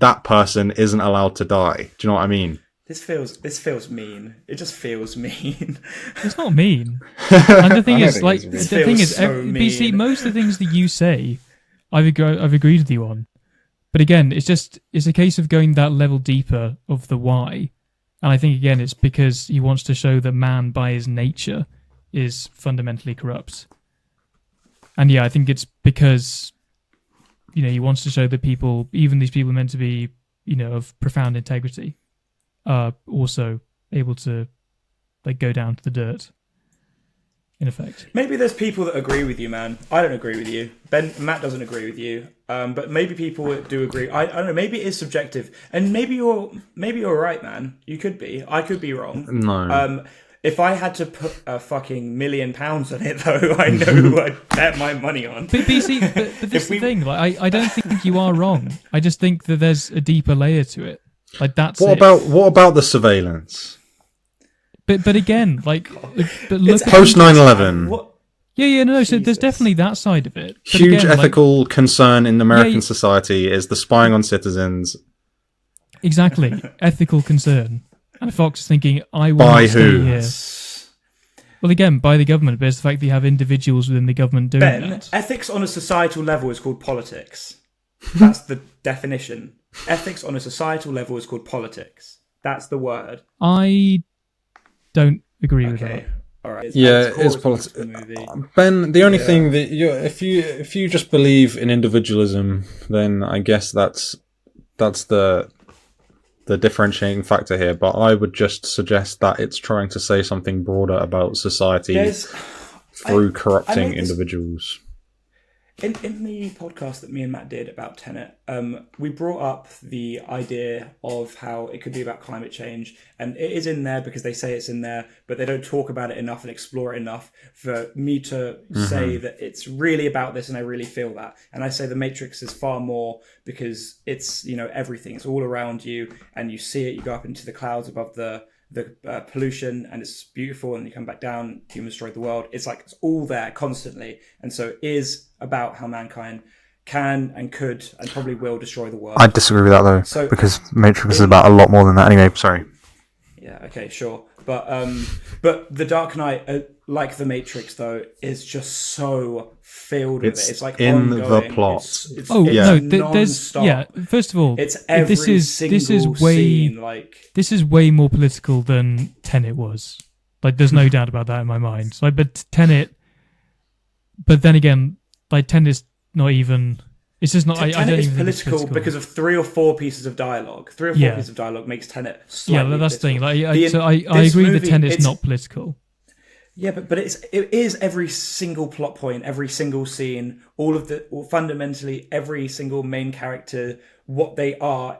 that person isn't allowed to die. Do you know what I mean? This feels mean. It just feels mean. It's not mean. And the thing I don't is, think like, it's the mean. thing Feels is, so BC, mean. most of the things that you say, I've agreed with you on. But again, it's a case of going that level deeper of the why. And I think, again, it's because he wants to show that man, by his nature, is fundamentally corrupt. And yeah, I think it's because, he wants to show that people, even these people meant to be, of profound integrity, are also able to, like, go down to the dirt, in effect. Maybe there's people that agree with you, man. I don't agree with you. Matt doesn't agree with you. But maybe people do agree. I don't know. Maybe it is subjective, and maybe you're right, man. You could be. I could be wrong. No. If I had to put a fucking £1 million on it, though, I know who I'd bet my money on. But BC, but this is the thing. Like, I don't think you are wrong. I just think that there's a deeper layer to it. Like, that's What about the surveillance? But again, like, but look at Post 9/11. What? no. So there's Jesus. definitely that side of it. But Huge again, like, ethical concern in American Yeah, society is the spying on citizens. exactly, ethical concern. And Fox is thinking, I will By not stay who? here. Well, again, by the government, but it's the fact that you have individuals within the government doing Ben, that. ethics on a societal level is called politics. That's the definition. Ethics on a societal level is called politics. That's the word. I don't agree with Okay. that. All right. Yeah, core it's response politics. to the movie. Ben, the only thing that if you just believe in individualism, then I guess that's the differentiating factor here. But I would just suggest that it's trying to say something broader about society through corrupting made this- individuals. In the podcast that me and Matt did about Tenet, we brought up the idea of how it could be about climate change, and it is in there because they say it's in there, but they don't talk about it enough and explore it enough for me to say that it's really about this, and I really feel that. And I say The Matrix is far more because it's, everything. It's all around you, and you see it. You go up into the clouds above the pollution, and it's beautiful, and you come back down, humans destroyed the world. It's like it's all there constantly, and so it is about how mankind can and could and probably will destroy the world. I disagree with that though, So- because Matrix is about a lot more than that. Anyway, sorry. Yeah, okay, sure, but the Dark Knight, like the Matrix, though, is just so filled with It's it. It's like in the ongoing. plot. It's Oh Yeah. no, there's non-stop. First of all, It's every this is single way scene. Like this is way more political than Tenet was. Like, there's no doubt about that in my mind. Like, but then again, like, Tenet's not even. It's just not. I Tenet don't is even think it's political because of 3 or 4 pieces of dialogue. 3 or 4 Yeah. pieces of dialogue makes Tenet yeah, slightly that's the thing. political. Like, I This agree that movie, Tenet's it's- not political. Yeah, but it is every single plot point, every single scene, fundamentally every single main character. What they are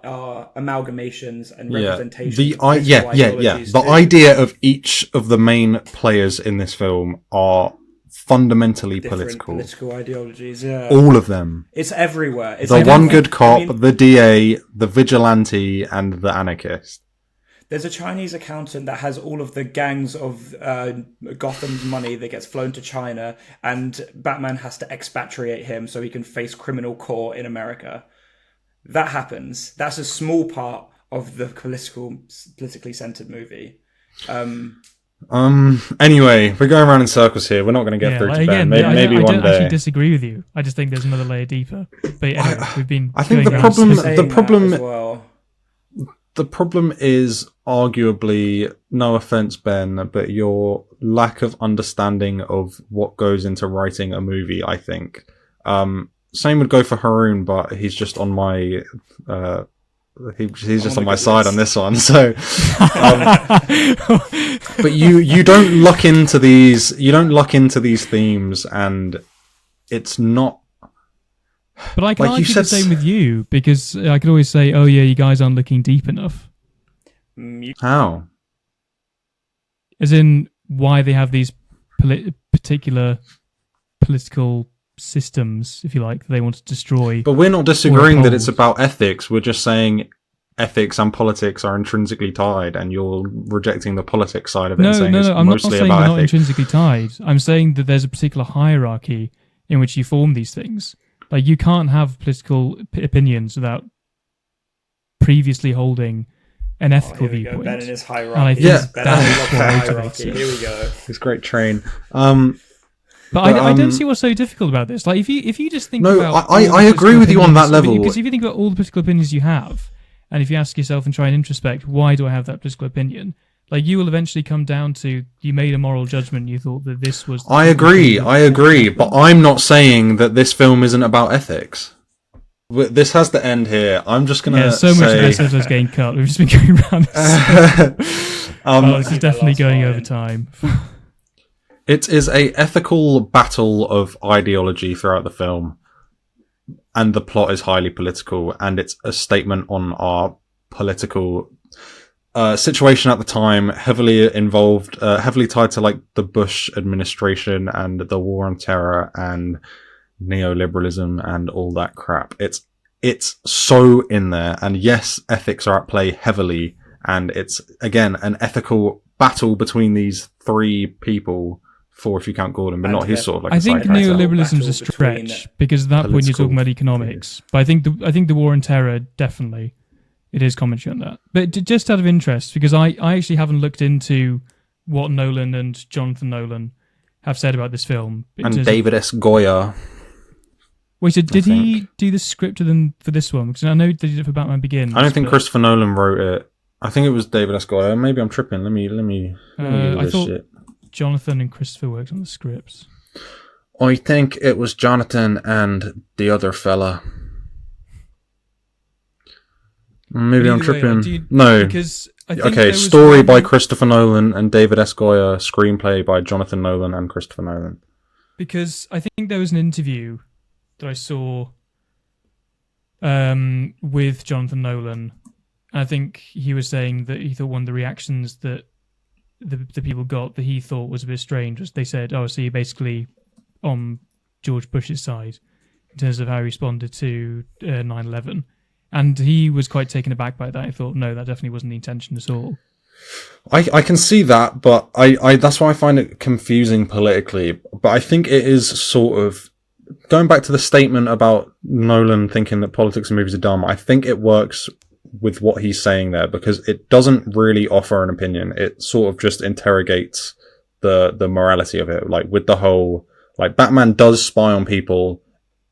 amalgamations and representations. of political ideologies The too. idea of each of the main players in this film are fundamentally Different political. ideologies. Yeah, All of them. it's everywhere. It's The like- one good cop, I mean, the DA, the vigilante, and the anarchist. there's a Chinese accountant that has all of the gangs of Gotham's money that gets flown to China, and Batman has to expatriate him so he can face criminal court in America. That happens. That's a small part of the politically centered movie. Anyway, we're going around in circles here. We're not going to get through to Ben. Maybe I one don't day. actually disagree with you. I just think there's another layer deeper. But anyway, we've been. I think going around the problem as well. the problem is arguably, no offense, Ben, but your lack of understanding of what goes into writing a movie. I think. Same would go for Haroon, but he's just on my. He's just on my side on this one, so. But you don't luck into these. You don't luck into these themes, and it's not. But I can like argue the same with you, because I could always say, "Oh yeah, you guys aren't looking deep enough." How? As in, why they have these particular political systems, if you like, that they want to destroy. But we're not disagreeing that it's about ethics. We're just saying ethics and politics are intrinsically tied, and you're rejecting the politics side of it. No, I'm not saying they're not intrinsically tied. I'm saying that there's a particular hierarchy in which you form these things. Like, you can't have political opinions without previously holding an ethical viewpoint. Ben and his hierarchy. And I think that's what motivates it. Here we go. This great train. But I don't see what's so difficult about this. Like, if you just think no, about I agree with you on that level. Because if you think about all the political opinions you have, and if you ask yourself and try and introspect, why do I have that political opinion? Like, you will eventually come down to, you made a moral judgment and you thought that this was... I agree, but I'm not saying that this film isn't about ethics. This has to end here. I'm just going to so much of this episode's getting cut. We've just been going around. This is definitely going over time. It is a ethical battle of ideology throughout the film, and the plot is highly political, and it's a statement on our political situation at the time, heavily involved, heavily tied to like the Bush administration and the war on terror and neoliberalism and all that crap. It's so in there, and yes, ethics are at play heavily, and it's again an ethical battle between these three people. Four if you count Gordon, but not his sort of like. I think neoliberalism's a stretch, because at that point you're talking about economics. But I think the war on terror, definitely, it is commentary on that. But just out of interest, because I actually haven't looked into what Nolan and Jonathan Nolan have said about this film. And David S. Goya. Wait, so did he do the script for this one? Because I know they did it for Batman Begins. I don't think Christopher Nolan wrote it. I think it was David S. Goya. Maybe I'm tripping. Let me I thought shit. Jonathan and Christopher worked on the scripts. I think it was Jonathan and the other fella. Maybe I'm tripping. No. Because story by Christopher Nolan and David S. Goya. Screenplay by Jonathan Nolan and Christopher Nolan. Because I think there was an interview that I saw with Jonathan Nolan. And I think he was saying that he thought one of the reactions that the people got that he thought was a bit strange was they said, "Oh, so you're basically on George Bush's side in terms of how he responded to 9/11," and he was quite taken aback by that. I thought, no, that definitely wasn't the intention at all. I can see that, but I that's why I find it confusing politically. But I think it is sort of going back to the statement about Nolan thinking that politics and movies are dumb. I think it works with what he's saying there, because it doesn't really offer an opinion. It sort of just interrogates the morality of it. Like with the whole, like Batman does spy on people,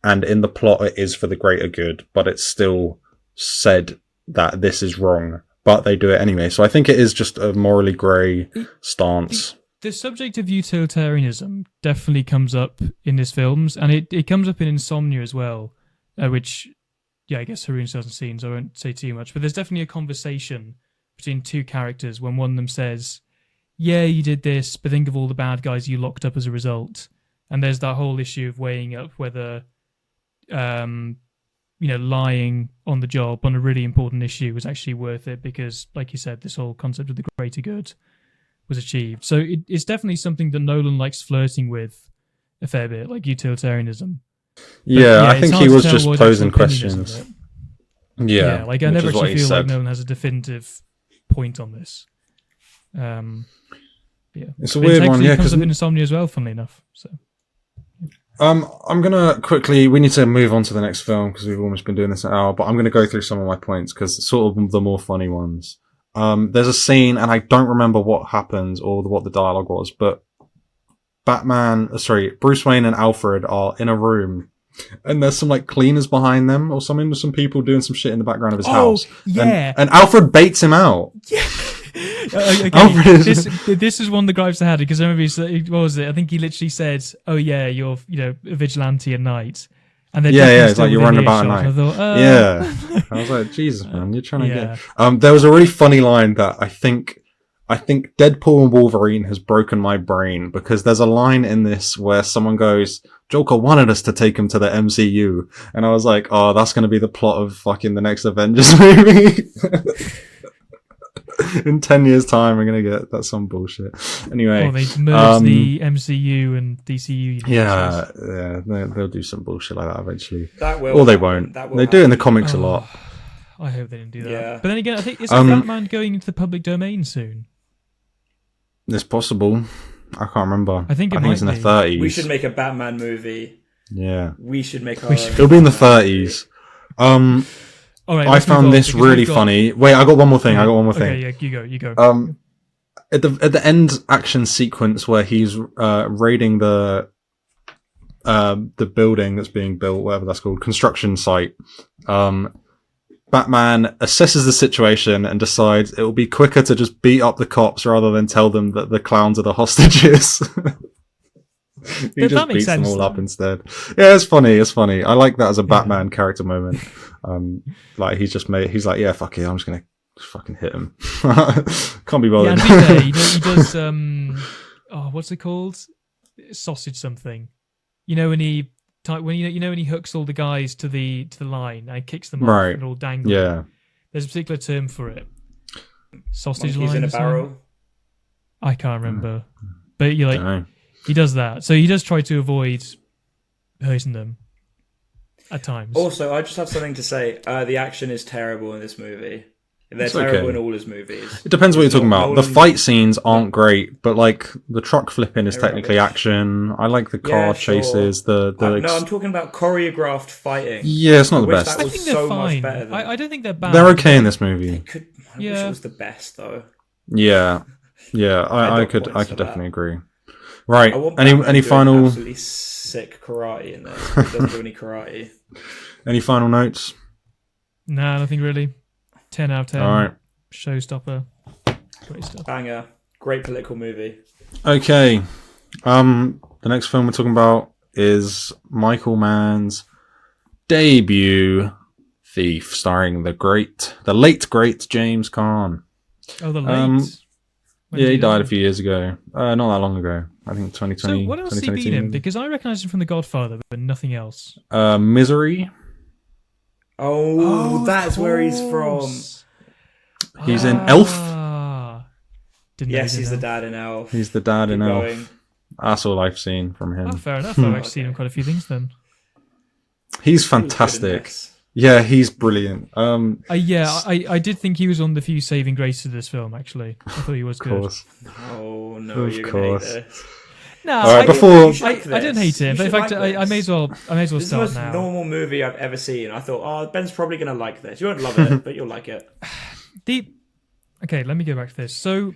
and in the plot it is for the greater good, but it's still said that this is wrong, but they do it anyway. So I think it is just a morally grey stance. The subject of utilitarianism definitely comes up in his films, and it comes up in Insomnia as well, which... yeah, I guess Haroon still hasn't seen, so I won't say too much. But there's definitely a conversation between two characters when one of them says, "Yeah, you did this, but think of all the bad guys you locked up as a result." And there's that whole issue of weighing up whether, lying on the job on a really important issue was actually worth it, because, like you said, this whole concept of the greater good was achieved. So it's definitely something that Nolan likes flirting with a fair bit, like utilitarianism. Yeah, I think he was just posing questions. Yeah, like I never actually feel like Nolan has a definitive point on this. Yeah, it's a weird one. Yeah, it comes up in Insomnia as well, funnily enough. So, I'm gonna quickly. We need to move on to the next film because we've almost been doing this an hour. But I'm gonna go through some of my points because sort of the more funny ones. there's a scene, and I don't remember what happens or what the dialogue was, but Bruce Wayne and Alfred are in a room, and there's some like cleaners behind them or something. There's some people doing some shit in the background of his house. Yeah. And Alfred baits him out. Yeah. Okay. Alfred This is one of the gripes I had, because I remember what was it? I think he literally said, "Oh yeah, you're a vigilante at night." And it's like you're running about at night. I thought, Yeah, I was like, Jesus, man, you're trying to Yeah. get. There was a really funny line that I think Deadpool and Wolverine has broken my brain, because there's a line in this where someone goes, "Joker wanted us to take him to the MCU," and I was like, "Oh, that's going to be the plot of fucking the next Avengers movie." In 10 years' time, we're going to get that's some bullshit. Anyway, they merge the MCU and DCU. Yeah, they'll do some bullshit like that eventually. That will. Or they won't. They do it in the comics a lot. I hope they didn't do that. Yeah. But then again, I think is Batman going into the public domain soon? It's possible. I can't remember. I think it's in the 30s. We should make a Batman movie. Yeah. We should make our It'll be in the 30s. All right, I found this really funny. Wait, I got one more thing. Okay, yeah, you go. At the end action sequence where he's raiding the building that's being built, whatever that's called, construction site. Batman assesses the situation and decides it will be quicker to just beat up the cops rather than tell them that the clowns are the hostages. He just beats them all up instead. Yeah, it's funny. I like that as a Batman character moment. Like he's like, yeah, fuck it, I'm just gonna fucking hit him. Can't be bothered. Yeah, he does. What's it called? Sausage something. You know when he hooks all the guys to the line and kicks them off and all dangle. Yeah. There's a particular term for it. Sausage Monkeys line in a barrel. I can't remember, but he does that. So he does try to avoid hurting them at times. Also, I just have something to say. The action is terrible in this movie. They're terrible in all his movies. It depends what you're talking about. Nolan, the fight scenes aren't great, but like the truck flipping is technically action. I like the car chases. No, I'm talking about choreographed fighting. Yeah, it's not the best. That I was think they're so fine. much better than... I don't think they're bad. They're okay in this movie. I wish it was the best though. Yeah, I could definitely agree. Right. I want Any Batman final? Absolutely sick karate in there. He doesn't do any karate. Any final notes? Nah, nothing really. 10 out of 10. All right. Showstopper. Great stuff. Banger. Great political movie. Okay. The next film we're talking about is Michael Mann's debut, Thief, starring the late great James Caan. Oh, the late. Yeah, he died a few years ago. Not that long ago. I think 2020. So what else has he been in? Because I recognise him from The Godfather, but nothing else. Misery. Oh, that's where he's from. He's in Elf. Yes, he's the dad in Elf. He's the dad in Elf. Going. That's all I've seen from him. Oh, fair enough. I've actually seen him quite a few things then. He's fantastic. Yeah, he's brilliant. I did think he was on the few saving graces of this film, actually. I thought he was good. Of course. Oh, no, you're going to hate this. No, right, I don't hate it. But in fact, I may as well start now. This is the most normal movie I've ever seen. I thought, Ben's probably going to like this. You won't love it, but you'll like it. Okay, let me go back to this. So,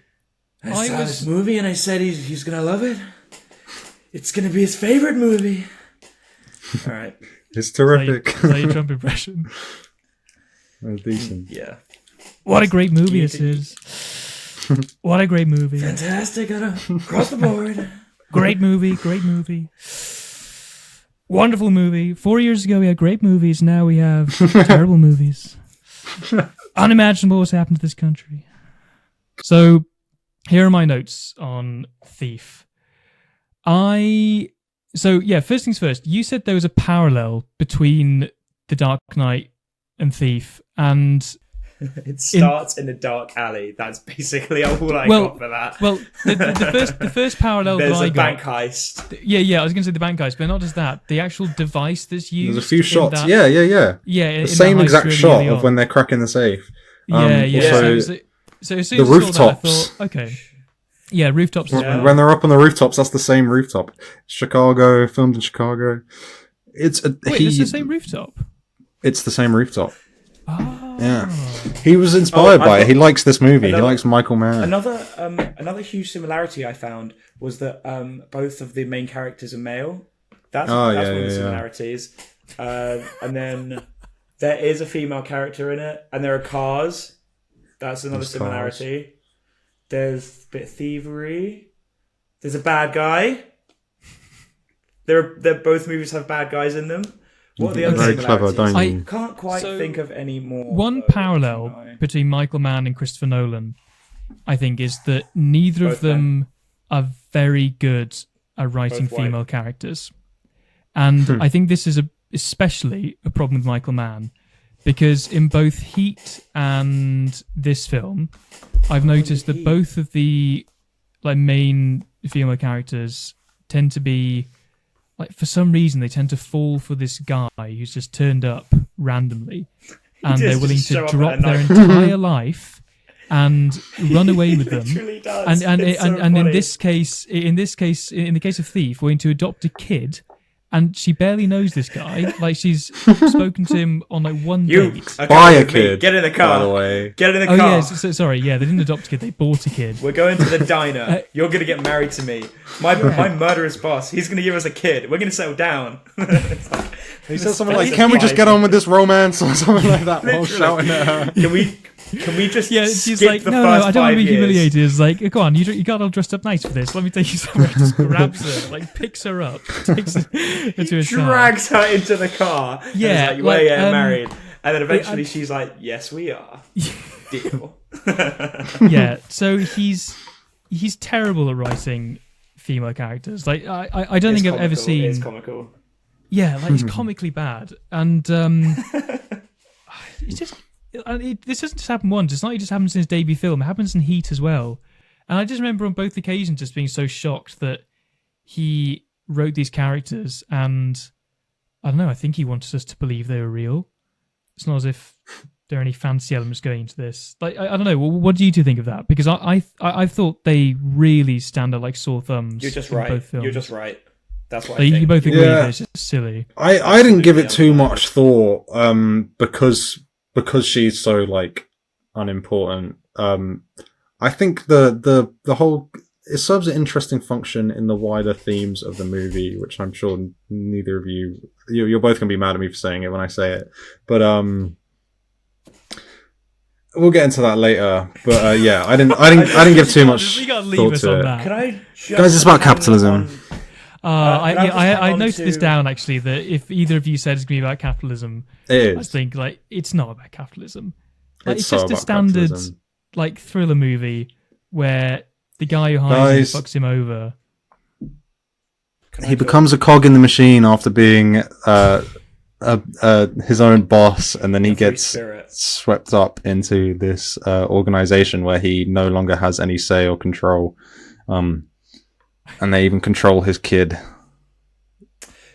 I saw this movie and I said he's going to love it. It's going to be his favorite movie. All right. It's terrific. Is that your Trump impression? That's decent. Yeah. What a great movie this is. What a great movie. Fantastic across the board. Great movie. Wonderful movie. 4 years ago we had great movies. Now we have terrible movies. Unimaginable what's happened to this country. So, here are my notes on Thief. First things first. You said there was a parallel between The Dark Knight and Thief, and it starts in a dark alley. That's basically all I got for that. Well, the first parallel that I got. There's a bank heist. Yeah. I was going to say the bank heist, but not just that. The actual device that's used. There's a few shots. That, yeah. The same exact shot of when they're cracking the safe. So as soon the as rooftops. I thought, okay. Yeah, rooftops. Yeah. When they're up on the rooftops, that's the same rooftop. Chicago, filmed in Chicago. It's the same rooftop. It's the same rooftop. Ah. Yeah, he was inspired by it. He likes this movie. He likes Michael Mann. Another huge similarity I found was that both of the main characters are male. That's one of the similarities. And then there is a female character in it, and there are cars. That's another similarity. Cars. There's a bit of thievery. There's a bad guy. Both movies have bad guys in them. What are the other very similarities? clever, don't you? I can't quite think of any more. One parallel between Michael Mann and Christopher Nolan, I think, is that neither of them are very good at writing female characters. And I think this is especially a problem with Michael Mann, because in both Heat and this film, I've noticed that both of the main female characters tend to be, for some reason, they tend to fall for this guy who's just turned up randomly, and they're willing to drop their entire life and run away with them. Literally does. And in this case, in the case of Thief, we're going to adopt a kid. And she barely knows this guy. She's spoken to him on one date. Buy a kid. Get in the car. By the way, get in the car. Oh yeah, sorry. Yeah, they didn't adopt a kid. They bought a kid. We're going to the diner. You're gonna get married to me. My murderous boss. He's gonna give us a kid. We're gonna settle down. He says something like, "Can we just get on with this romance?" or something like that. While shouting at her. Can we just she's skip like, the no, first I don't want to be 5 years? humiliated. It's like, go on, you got all dressed up nice for this. Let me take you somewhere. Just grabs her, picks her up, takes her into his car. Drags her into the car. Yeah, and is like, we're married. And then eventually she's like, yes, we are. Deal. Yeah, so he's terrible at writing female characters. I don't think I've ever seen. It's comical. Yeah, he's comically bad, and it's just. This doesn't just happen once. It's not just happens in his debut film. It happens in Heat as well. And I just remember on both occasions just being so shocked that he wrote these characters, and I don't know, I think he wanted us to believe they were real. It's not as if there are any fancy elements going into this. I don't know. What do you two think of that? Because I thought they really stand out like sore thumbs. You're just in right. Both films. You're just right. That's what I think. You both agree that it's just silly. I didn't give it too much thought because she's so unimportant. I think the whole, it serves an interesting function in the wider themes of the movie, which I'm sure neither of you're both gonna be mad at me for saying it when I say it, but we'll get into that later. But yeah, I didn't give too much thought to it. Can I Guys, it's about capitalism. I noted this down actually, that if either of you said it's going to be about capitalism, it is. I think it's not about capitalism. It's just a standard capitalism. Thriller movie where the guy who hires him fucks him over. He becomes a cog in the machine after being his own boss, and then he gets swept up into this organization where he no longer has any say or control. And they even control his kid.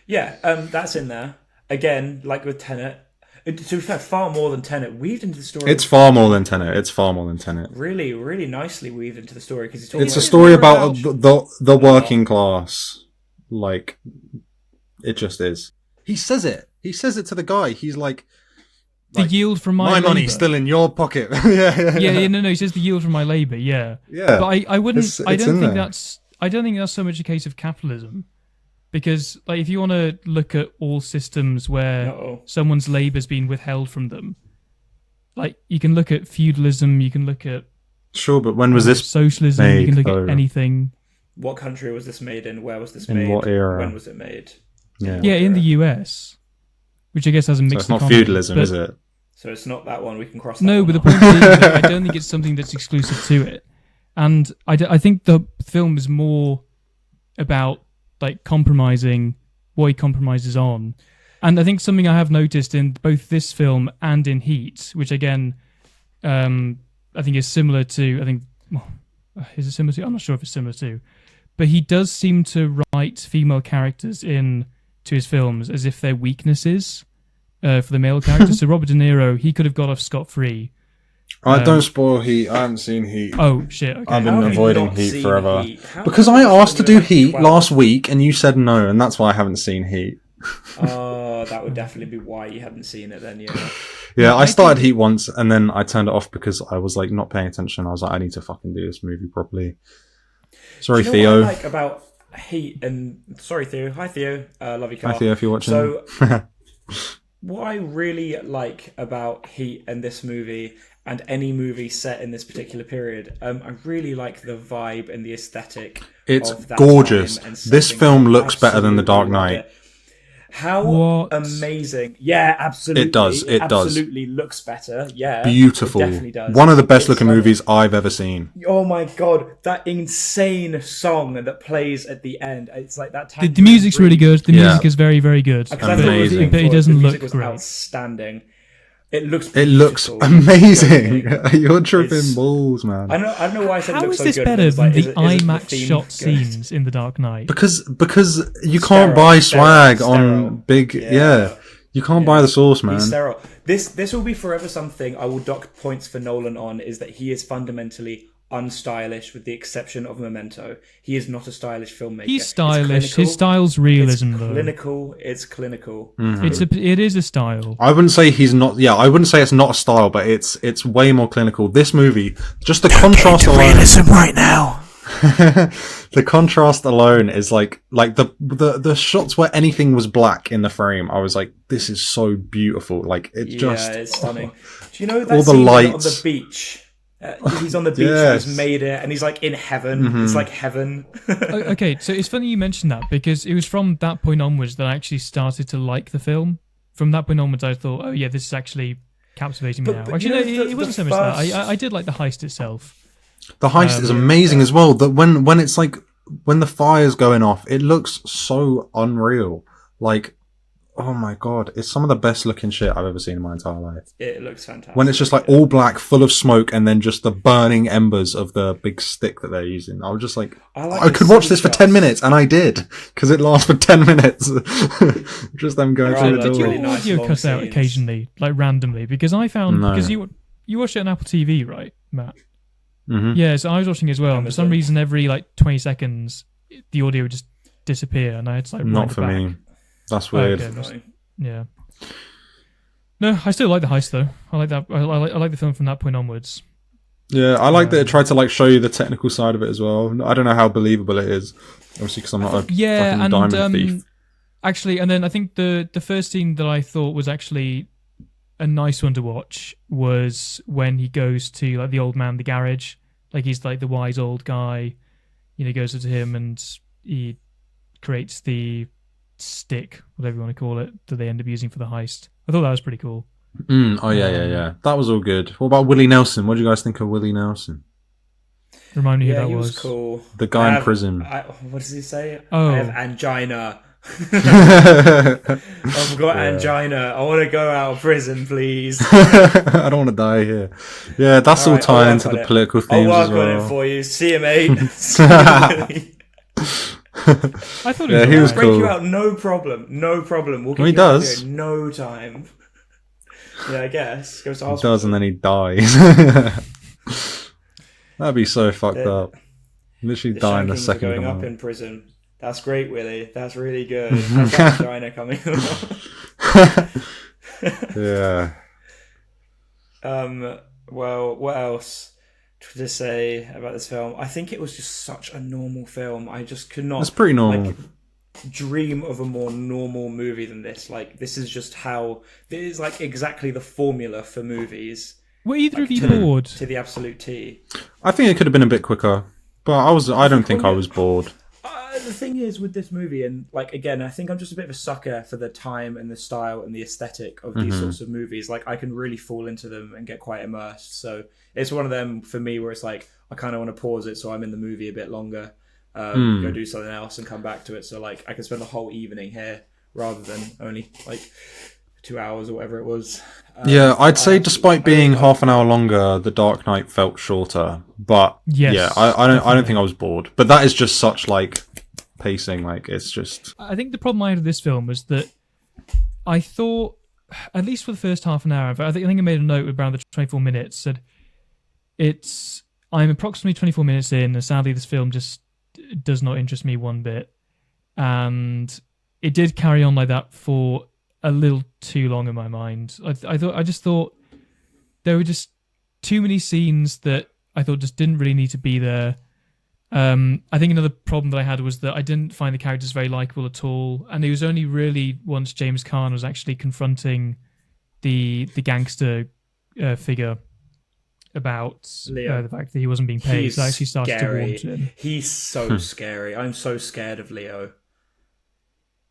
Yeah, that's in there. Again, like with Tenet. To be fair, far more than Tenet. Weaved into the story. It's far more than Tenet. Really, really nicely weaved into the story. Because it's a story about the working class. It just is. He says it. He says it to the guy. He's like... The yield from my labour. Money's still in your pocket. yeah. No. He says the yield from my labour. Yeah. Yeah. But I wouldn't. I don't think that's. I don't think that's so much a case of capitalism, because if you want to look at all systems where someone's labour's been withheld from them, you can look at feudalism, you can look at but when was this socialism? made, you can look at anything. What country was this made in? Where was this made? In what era? When was it made? Yeah, in the US, which I guess has a mixed. So it's not economy, feudalism, is it? So it's not that one. We can cross that. No, one but off. the point being that I don't think it's something that's exclusive to it, and I think the film is more about compromising what he compromises on. And I think something I have noticed in both this film and in Heat, which again I think is similar to, is it similar to? I'm not sure if it's similar to, but he does seem to write female characters in to his films as if they're weaknesses for the male characters. So Robert De Niro, he could have got off scot-free. Don't spoil Heat. I haven't seen Heat. Oh shit! Okay. I've been avoiding Heat forever because I asked to do Heat last week, and you said no, and that's why I haven't seen Heat. that would definitely be why you hadn't seen it then. Yeah. Yeah, I started Heat once, and then I turned it off because I was like not paying attention. I was like, I need to fucking do this movie properly. Sorry, Do you know Theo. what I like about Heat and sorry, Theo. Hi, Theo. Love you, Carl. Hi, Theo, if you're watching. So, what I really like about Heat and this movie and any movie set in this particular period, I really like the vibe and the aesthetic. It's of that gorgeous. time and This setting. film I looks better than The Dark absolutely Knight. love it. How What? amazing! Yeah, absolutely. It does, it does. Absolutely looks better. Yeah, Beautiful. It definitely does. One of the best looking It's movies I've ever seen. Oh my god, that insane song that plays at the end. It's like that. The music's really good. The Yeah. music is very, very good. Because I thought it was Amazing. But it the doesn't music look was great. outstanding. It looks. It looks beautiful. amazing. You're tripping It's- balls, man. I don't know why I said it How looks is so this good. better It's than like, the is it IMAX theme shot good? scenes in The Dark Knight? Because you Sterile, can't buy swag sterile. on big. Yeah. You can't buy the sauce, man. He's sterile. This will be forever something I will dock points for Nolan on, is that he is fundamentally unstylish with the exception of Memento. He is not a stylish filmmaker. He's It's stylish. clinical. His style's realism, It's though. clinical. It's clinical. It is a style. I wouldn't say he's not. Yeah, I wouldn't say it's not a style, but it's way more clinical. This movie, just the contrast alone. Realism right now. The contrast alone is like the shots where anything was black in the frame. I was like, this is so beautiful. Like it's just It's stunning. Do you know that all the scene on lights. the beach? He's on the beach Yes. and he's made it, and he's like in heaven. It's like heaven. Okay, so it's funny you mentioned that because it was from that point onwards that I actually started to like the film. From that point onwards, I thought, oh yeah, this is actually captivating me now. but Actually, you no, know, it wasn't the so much that. first- I did like the heist itself. The heist is amazing as well. That when it's like when the fire's going off, it looks so unreal. Like, oh my god, it's some of the best looking shit I've ever seen in my entire life. It looks fantastic. When it's just like all black, full of smoke, and then just the burning embers of the big stick that they're using. I was just like, I could watch this for 10 minutes, and I did, because it lasts for 10 minutes. Just them going There through are the like Did door. your really nice audio long cut out scenes. occasionally, like randomly? Because I found No. because you watched it on Apple TV, right, Matt? Mhm. Yeah, so I was watching as well. And for some Amazon. reason, every like 20 seconds, the audio would just disappear, and I had to like Not wind it for back. me. That's weird. Okay. Annoying. Yeah. No, I still like the heist though. I like that. I like the film from that point onwards. Yeah, I like that it tried to like show you the technical side of it as well. I don't know how believable it is, obviously, because I'm not a Yeah, fucking and diamond thief. actually, and then I think the first scene that I thought was actually a nice one to watch was when he goes to like the old man, in the garage. Like he's like the wise old guy. You know, he goes up to him and he creates the stick, whatever you want to call it, that they end up using for the heist. I thought that was pretty cool. Oh yeah. That was all good. What about Willie Nelson? What do you guys think of Willie Nelson? Remind me who Yeah, that he was. was cool. The guy in prison. What does he say? Oh. I have angina. I've got angina. I want to go out of prison, please. I don't want to die here. Yeah, that's all Alright, I'll tied work into on the it. political I'll themes work as well. on it for you. See you, mate. See you, Billy. I thought Yeah, it he was was alright. Break cool. you out, no problem. No problem. We'll get Well, he you out of does. here in no time. Yeah, I guess. Goes to He hospital. does, and then he dies. That'd be so fucked The- up. Literally The dying the Shankings are second going you up come in prison. That's great, Willie. That's really good. How's that angina coming out. Yeah. Well, what else to say about this film? I think it was just such a normal film. I just could not. It's pretty normal. Like, dream of a more normal movie than this. Like, this is just how. This is like exactly the formula for movies Were either of you to- bored? to the absolute T. I think it could have been a bit quicker, but I don't think I was bored. The thing is with this movie, and like again, I think I'm just a bit of a sucker for the time and the style and the aesthetic of these sorts of movies. Like I can really fall into them and get quite immersed. So it's one of them for me where it's like I kind of want to pause it so I'm in the movie a bit longer, go do something else and come back to it. So like I can spend the whole evening here rather than only like 2 hours or whatever it was. Yeah, I'd say despite being half an hour longer, The Dark Knight felt shorter. But Yes, yeah, I don't think I was bored. But that is just such like pacing. Like it's just I think the problem I had with this film was that I thought, at least for the first half an hour, I think I made a note around the 24 minutes, said I'm approximately 24 minutes in, and sadly this film just does not interest me one bit. And it did carry on like that for a little too long in my mind. I just thought there were just too many scenes that I thought just didn't really need to be there. I think another problem that I had was that I didn't find the characters very likable at all, and it was only really once James Caan was actually confronting the gangster figure about the fact that he wasn't being paid. So I actually started to warm to him. He's so scary. I'm so scared of Leo.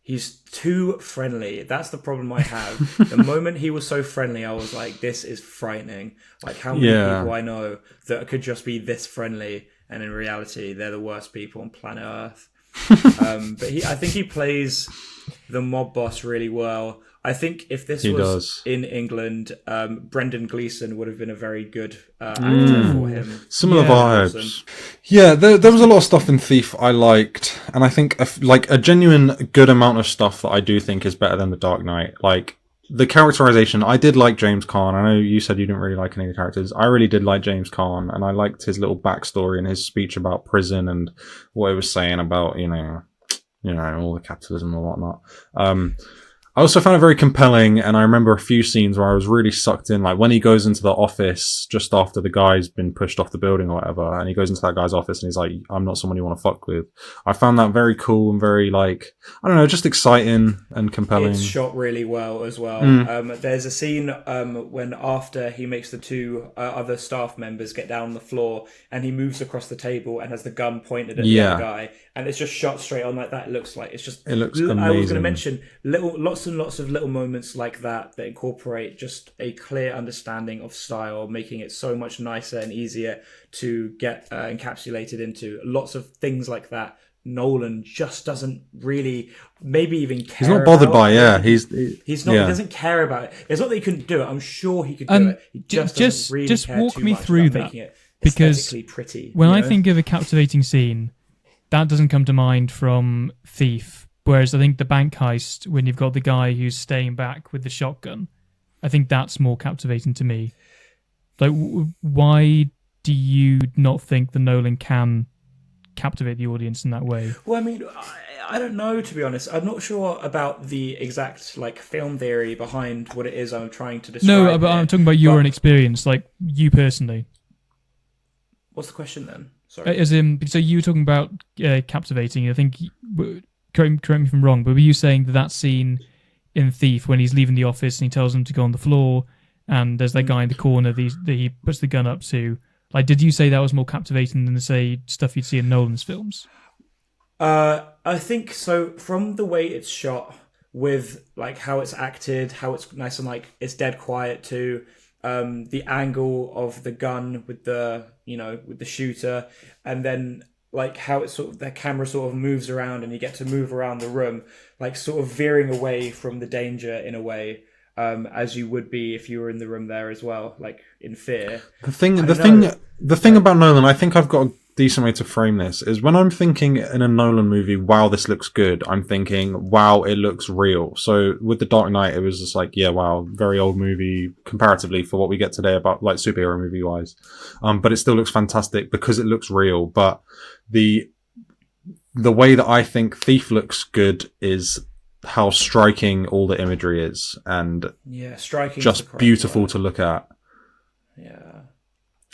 He's too friendly. That's the problem I have. The moment he was so friendly, I was like, this is frightening. Like, how many people I know that could just be this friendly, and in reality, they're the worst people on planet Earth. But I think he plays the mob boss really well. I think if this was in England, Brendan Gleeson would have been a very good actor for him. Similar vibes. Yeah, there was a lot of stuff in Thief I liked, and I think like a genuine good amount of stuff that I do think is better than The Dark Knight. Like the characterization, I did like James Caan. I know you said you didn't really like any of the characters. I really did like James Caan, and I liked his little backstory and his speech about prison and what he was saying about you know all the capitalism and whatnot. I also found it very compelling, and I remember a few scenes where I was really sucked in, like when he goes into the office just after the guy's been pushed off the building or whatever, and he goes into that guy's office and he's like, I'm not someone you want to fuck with. I found that very cool and very, like, I don't know, just exciting and compelling. It's shot really well as well. There's a scene when after he makes the two other staff members get down on the floor, and he moves across the table and has the gun pointed at the other guy, and it's just shot straight on like that. It looks amazing. I was going to mention lots and lots of little moments like that incorporate just a clear understanding of style, making it so much nicer and easier to get encapsulated into. Lots of things like that Nolan just doesn't really maybe even care. He's not bothered about. by He's not. He doesn't care about it. It's not that he couldn't do it. I'm sure he could do it. He just doesn't really care walk too me much through about that, making it because aesthetically pretty. When I think of a captivating scene, that doesn't come to mind from Thief. Whereas I think the bank heist, when you've got the guy who's staying back with the shotgun, I think that's more captivating to me. Like, why do you not think the Nolan can captivate the audience in that way? Well, I mean, I don't know, to be honest. I'm not sure about the exact like film theory behind what it is I'm trying to describe. No, but I'm talking about your own experience, like you personally. What's the question then? Sorry. As in, so you were talking about captivating. I think, correct me if I'm wrong, but were you saying that scene in Thief when he's leaving the office and he tells them to go on the floor, and there's that guy in the corner that he puts the gun up to? Like, did you say that was more captivating than, say, stuff you'd see in Nolan's films? I think so. From the way it's shot, with like how it's acted, how it's nice and like it's dead quiet too. The angle of the gun with the shooter, and then like how it's sort of the camera sort of moves around and you get to move around the room, like sort of veering away from the danger in a way, as you would be if you were in the room there as well, like in fear. The thing about Nolan, I think I've got a decent way to frame this, is when I'm thinking in a Nolan movie, wow, this looks good, I'm thinking, wow, it looks real. So with The Dark Knight, it was just like, yeah, wow, very old movie comparatively for what we get today about like superhero movie wise. But it still looks fantastic because it looks real. But the way that I think Thief looks good is how striking all the imagery is, and striking, just beautiful to look at. Yeah.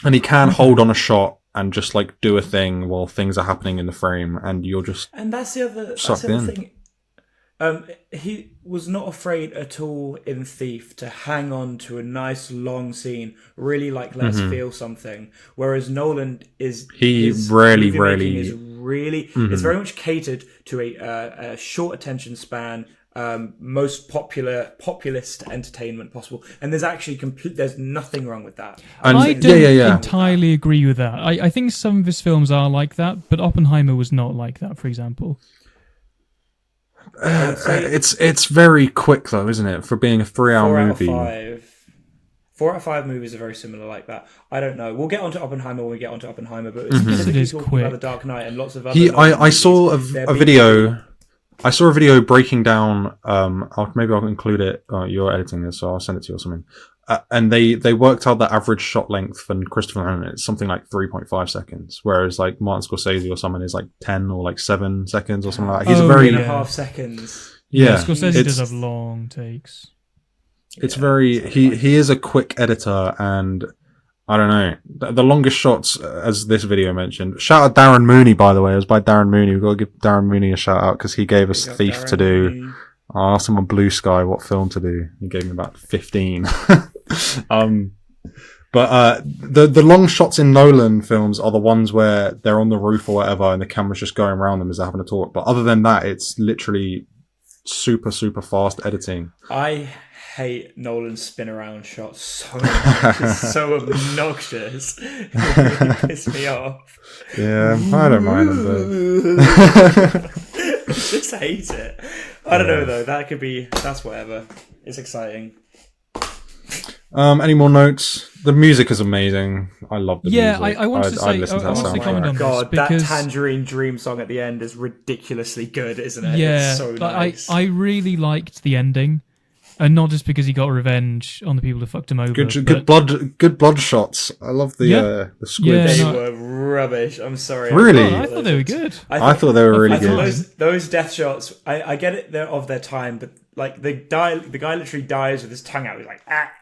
And he can hold on a shot and just like do a thing while things are happening in the frame, and you're just that's the other thing. He was not afraid at all in Thief to hang on to a nice long scene, really like let us feel something. Whereas Nolan is rarely it's very much catered to a short attention span. Most populist entertainment possible, and there's actually there's nothing wrong with that. And I don't entirely agree with that. I think some of his films are like that, but Oppenheimer was not like that, for example. It's very quick though, isn't it, for being a 3-hour movie? 4 out of 5 movies are very similar like that. I don't know. We'll get onto Oppenheimer when we get onto Oppenheimer, but it is quick. About The Dark Knight and lots of other. I saw a video. I saw a video breaking down. Maybe I'll include it. You're editing this, so I'll send it to you or something. And they worked out the average shot length for Christopher Nolan. It's something like 3.5 seconds, whereas like Martin Scorsese or someone is like 10 or like 7 seconds or something like that. He's a very 3.5 seconds. Yeah, Scorsese it's- does have long takes. It's very he is a quick editor, and I don't know the longest shots, as this video mentioned. Shout out Darren Mooney, by the way. It was by Darren Mooney. We've got to give Darren Mooney a shout out because he gave us Thief to do. I asked him on Blue Sky what film to do. He gave me about 15. But the long shots in Nolan films are the ones where they're on the roof or whatever, and the camera's just going around them as they're having a talk. But other than that, it's literally super fast editing. I hate Nolan's spin around shots so much. It's so obnoxious. It really pissed me off. Yeah, I don't mind them, but I just hate it. I don't know though. That's whatever. It's exciting. Any more notes? The music is amazing. I love the music. I wanted to say, listen to that I wanted to soundtrack. comment on God, this because that Tangerine Dream song at the end is ridiculously good, isn't it? yeah, It's so nice. I really liked the ending, and not just because he got revenge on the people who fucked him over. Good blood shots. I love the Yeah. squids. They no. were rubbish. I'm sorry. Really? I thought they were good. I thought they were really I thought good. those death shots. I get it. They're of their time, but like the guy literally dies with his tongue out. He's like ah.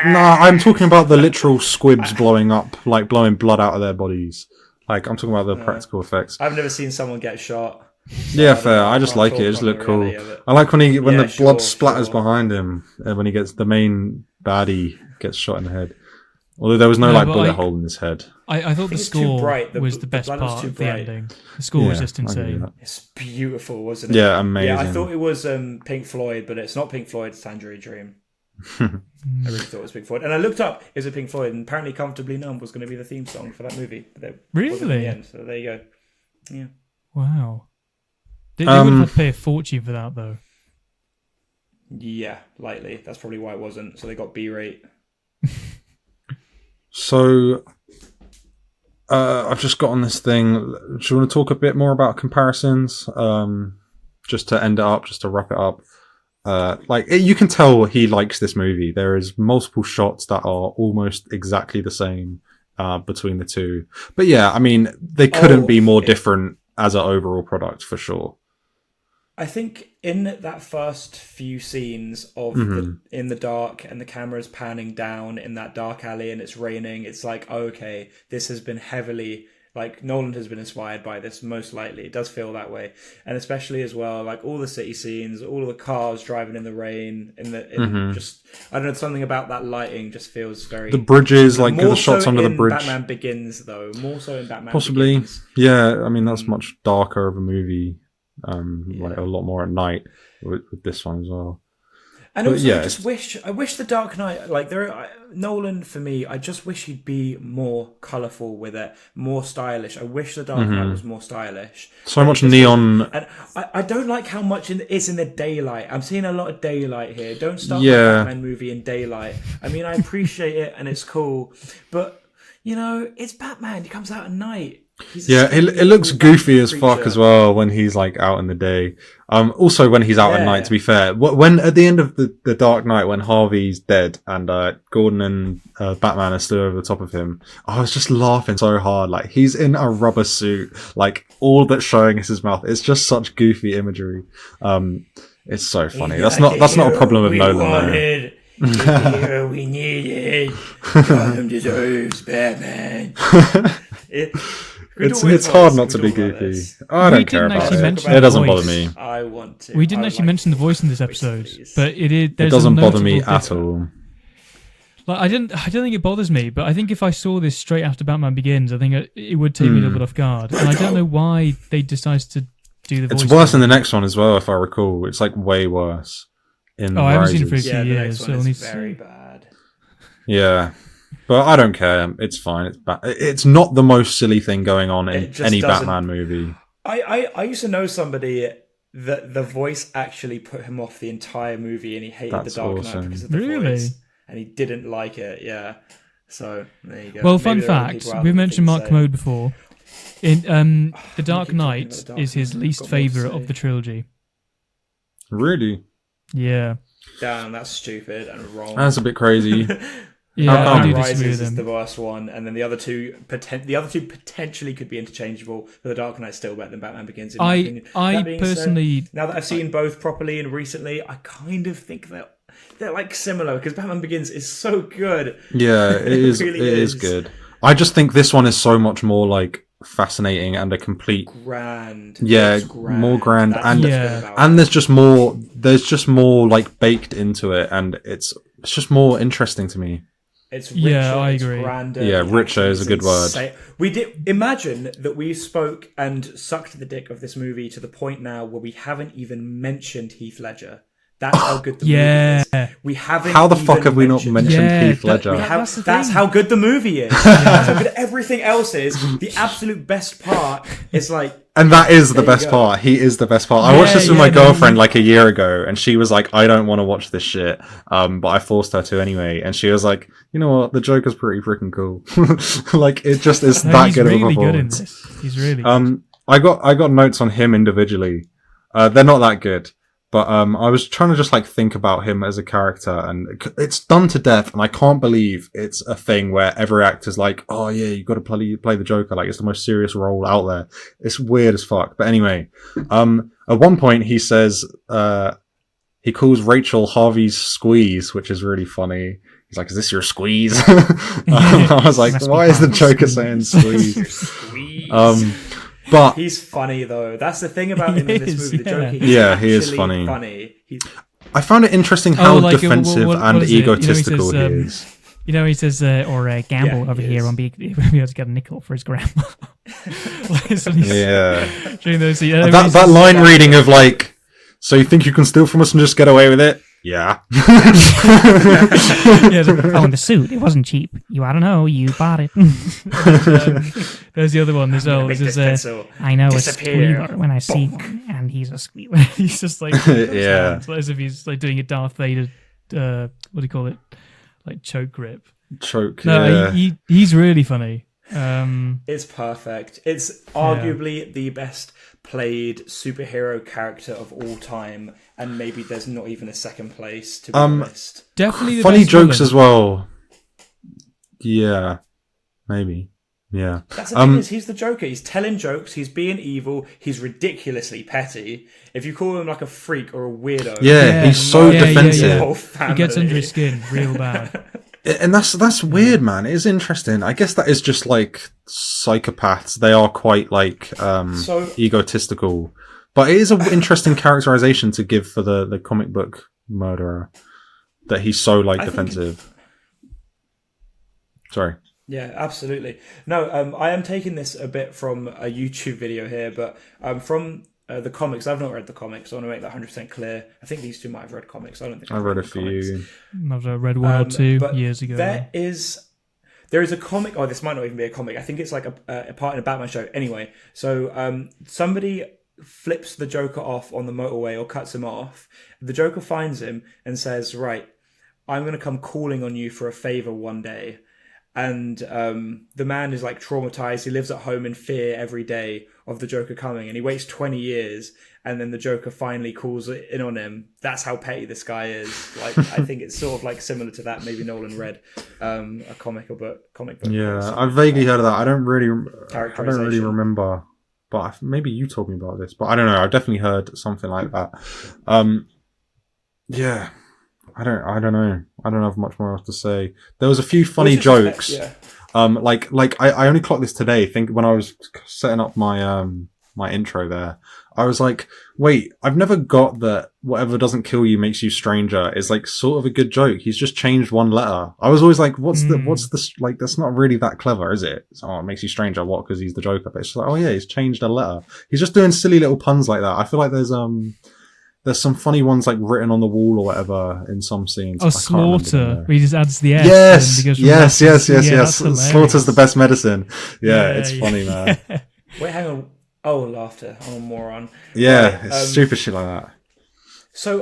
Nah, I'm talking about the literal squibs blowing up, like blowing blood out of their bodies. Like I'm talking about the practical effects. I've never seen someone get shot. Yeah, fair. I just like it. It just look cool. I like when the blood splatters behind him, and when he gets the main baddie gets shot in the head. Although there was no No, but bullet hole in his head. I thought the it's too score bright. was the best blood was part too of the bright. ending. The score was just I can do insane. that. It's beautiful, wasn't it? Yeah, amazing. Yeah, I thought it was Pink Floyd, but it's not Pink Floyd. It's Tangerine Dream. I really thought it was Pink Floyd, and I looked up is it Pink Floyd, and apparently "Comfortably Numb" was going to be the theme song for that movie. But it wasn't in Really? the end, so there you go. Yeah. Wow. They would have had to pay a fortune for that, though. Yeah, lightly. That's probably why it wasn't. So they got B-rate. So, I've just got on this thing. Do you want to talk a bit more about comparisons? Just to end it up, just to wrap it up. You can tell he likes this movie. There is multiple shots that are almost exactly the same between the two. But yeah, I mean, they couldn't be more different as an overall product for sure. I think in that first few scenes of in the dark and the camera's panning down in that dark alley and it's raining, it's like, okay, this has been heavily, like Nolan has been inspired by this, most likely. It does feel that way. And especially as well, like all the city scenes, all of the cars driving in the rain, just, I don't know, something about that lighting just feels very... The bridges, like more the shots so under the in bridge. Batman Begins, though. More so in Batman Possibly. Begins. Yeah, I mean, that's much darker of a movie. Like a lot more at night with this one as well. And But also, yeah, I wish the Dark Knight, like Nolan for me, I just wish he'd be more colourful with it, more stylish. I wish the Dark Knight was more stylish. So much neon. And I don't like how much is in the daylight. I'm seeing a lot of daylight here. Don't start Yeah. a Batman movie in daylight. I mean, I appreciate it and it's cool, but you know, it's Batman. He comes out at night. Yeah, it looks goofy as fuck as well when he's like out in the day. Also when he's out at night, to be fair. When at the end of the Dark Knight, when Harvey's dead and Gordon and Batman are still over the top of him, I was just laughing so hard. Like he's in a rubber suit, like all that's showing is his mouth. It's just such goofy imagery. It's so funny. That's not a problem with Nolan though. The hero we needed. Gotham deserves Batman. It's hard not to be goofy. I don't care about it. It doesn't bother me. I want to. We didn't actually mention the voice in this episode, but It doesn't bother me at all. Like I don't think it bothers me, but I think if I saw this straight after Batman Begins, I think it would take me a little bit off guard, and I don't know why they decided to do the voice. It's worse in the next one as well, if I recall. It's like way worse. I haven't seen it for a few the years, next so one I'll need is to very see. bad. Yeah. But I don't care. It's fine. It's not the most silly thing going on in any Batman movie. I used to know somebody that the voice actually put him off the entire movie, and he hated the Dark Knight because of the voice, and he didn't like it. Yeah. So there you go. Well, Maybe fun there are other fact: people out we've there that mentioned think Mark so. Commode before. In The Dark keep talking Knight about The Dark is his Knight. least Got more to favorite say. of the trilogy. Really? Yeah. Damn, that's stupid and wrong. That's a bit crazy. Yeah, I do disagree Rises with is him. the worst one, and then the other two potentially could be interchangeable. But The Dark Knight's still better than Batman Begins. In my opinion. I That being personally, said, now that I've seen both properly and recently, I kind of think that they're like similar because Batman Begins is so good. Yeah, it is. really it is is. good. I just think this one is so much more like fascinating and a complete. Grand. Yeah, It's grand. more grand, That's and what's Yeah. good about and it. there's just more. There's just more like baked into it, and it's just more interesting to me. It's richer, Yeah, I it's agree. grander. Yeah, the richer acting is a good word. insane. We did imagine that we spoke and sucked the dick of this movie to the point now where we haven't even mentioned Heath Ledger. That's how good the Yeah. movie is. We haven't. How the fuck even have we not mentioned Yeah, Heath that- Ledger? We have, That's the that's thing. how good the movie is. That's how good everything else is. The absolute best part is like. And that is the There you best go. part. He is the best part. I watched this with Yeah, my yeah, girlfriend no, like a year ago, and she was like, "I don't want to watch this shit," but I forced her to anyway. And she was like, "You know what? The Joker's pretty freaking cool. Like, it just is No, that he's good of a really good in performance." this. He's really good. I got notes on him individually. They're not that good, but I was trying to just like think about him as a character, and it's done to death. And I can't believe it's a thing where every actor's like, "Oh yeah, you got to play the Joker." Like, it's the most serious role out there. It's weird as fuck. But anyway, at one point he says he calls Rachel Harvey's squeeze, which is really funny. He's like, "Is this your squeeze?" I was like, Must be "Why is the Harvey's Joker squeeze." saying squeeze?" Squeeze. But He's funny though. That's the thing about him He in this is, movie. The yeah. Joker. He's Yeah, he is actually funny. He's I found it interesting how like, defensive what and is it? You know, he egotistical says, he is. You know, he says, or gamble Yeah, over he here is. won't be able to get a nickel for his grandma. So he's- Yeah. During those, That line reading of like, "So you think you can steal from us and just get away with it?" Yeah. yeah, oh, and the suit, it wasn't cheap. You, I don't know, you bought it. There's the other one as well. make This this is, pencil I know a disappear. squealer when I see one, and he's a squealer. He's just like, Yeah. it's as if he's like doing a Darth Vader, what do you call it? Like choke grip. Choke. No, Yeah. he's really funny. It's perfect. It's arguably the best played superhero character of all time, and maybe there's not even a second place, to be honest. Definitely the Funny best jokes villain. as well. Yeah. Maybe. Yeah. That's the thing is, he's the Joker. He's telling jokes. He's being evil. He's ridiculously petty. If you call him like a freak or a weirdo, Yeah, he's so yeah, defensive. yeah. whole He gets family. under his skin real bad. And that's weird, man. It is interesting. I guess that is just like psychopaths. They are quite like So- egotistical. But it is an interesting characterization to give for the comic book murderer. That he's so like I think- defensive. Sorry. Yeah, absolutely. No, I am taking this a bit from a YouTube video here, but from the comics. I've not read the comics. I want to make that 100% clear. I think these two might have read comics. I don't think I've read a the comics. few. I've read one or two but years ago. There is a comic. Oh, this might not even be a comic. I think it's like a part in a Batman show. Anyway, so somebody flips the Joker off on the motorway or cuts him off. The Joker finds him and says, "Right, I'm going to come calling on you for a favor one day." And the man is like traumatized. He lives at home in fear every day of the Joker coming, and he waits 20 years, and then the Joker finally calls it in on him. That's how petty this guy is. Like, I think it's sort of like similar to that. Maybe Nolan read a comic book. Yeah, I've vaguely heard of that. I don't really Characterization. remember, but maybe you told me about this. But I don't know. I've definitely heard something like that. Yeah, I don't know. I don't have much more else to say. There was a few funny jokes. Yeah. I only clocked this today. Think when I was setting up my my intro there, I was like, wait, I've never got that whatever doesn't kill you makes you stranger is like sort of a good joke. He's just changed one letter. I was always like, what's the like, that's not really that clever, is it? Oh, it makes you stranger. What? Because he's the Joker. But it's just like, oh yeah, he's changed a letter. He's just doing silly little puns like that. I feel like there's some funny ones like written on the wall or whatever in some scenes. Oh, I can't remember them, Slaughter, though. where he just adds the S. Yes, and he goes from yes, that yes, to- yes, yeah, yes. that's Slaughter's the hilarious. best medicine. Yeah, it's yeah. funny, man. Wait, hang on. Oh, laughter. I'm a moron. Yeah, Right, it's stupid shit like that. So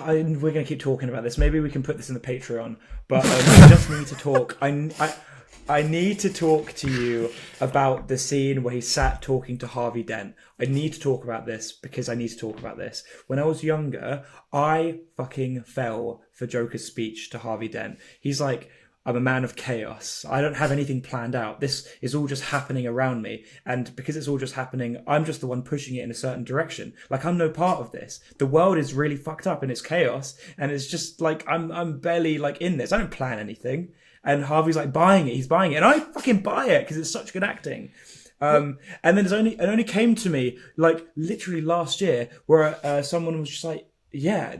we're going to keep talking about this. Maybe we can put this in the Patreon. But I just need to talk. I need to talk to you about the scene where he sat talking to Harvey Dent. I need to talk about this because I need to talk about this. When I was younger, I fucking fell for Joker's speech to Harvey Dent. He's like, I'm a man of chaos. I don't have anything planned out. This is all just happening around me. And because it's all just happening, I'm just the one pushing it in a certain direction. Like, I'm no part of this. The world is really fucked up and it's chaos. And it's just like, I'm barely like in this. I don't plan anything. And Harvey's like buying it. He's buying it. And I fucking buy it because it's such good acting. And then it only came to me like literally last year where someone was just like, yeah,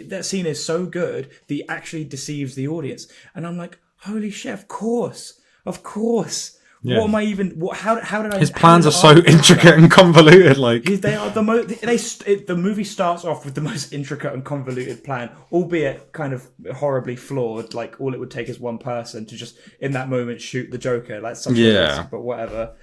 that scene is so good that it actually deceives the audience. And I'm like, holy shit, of course. Yeah. What am I even? How did I? His plans are so intricate and convoluted. Like they are the movie starts off with the most intricate and convoluted plan, albeit kind of horribly flawed. Like all it would take is one person to just in that moment shoot the Joker. Like such a risk, but whatever.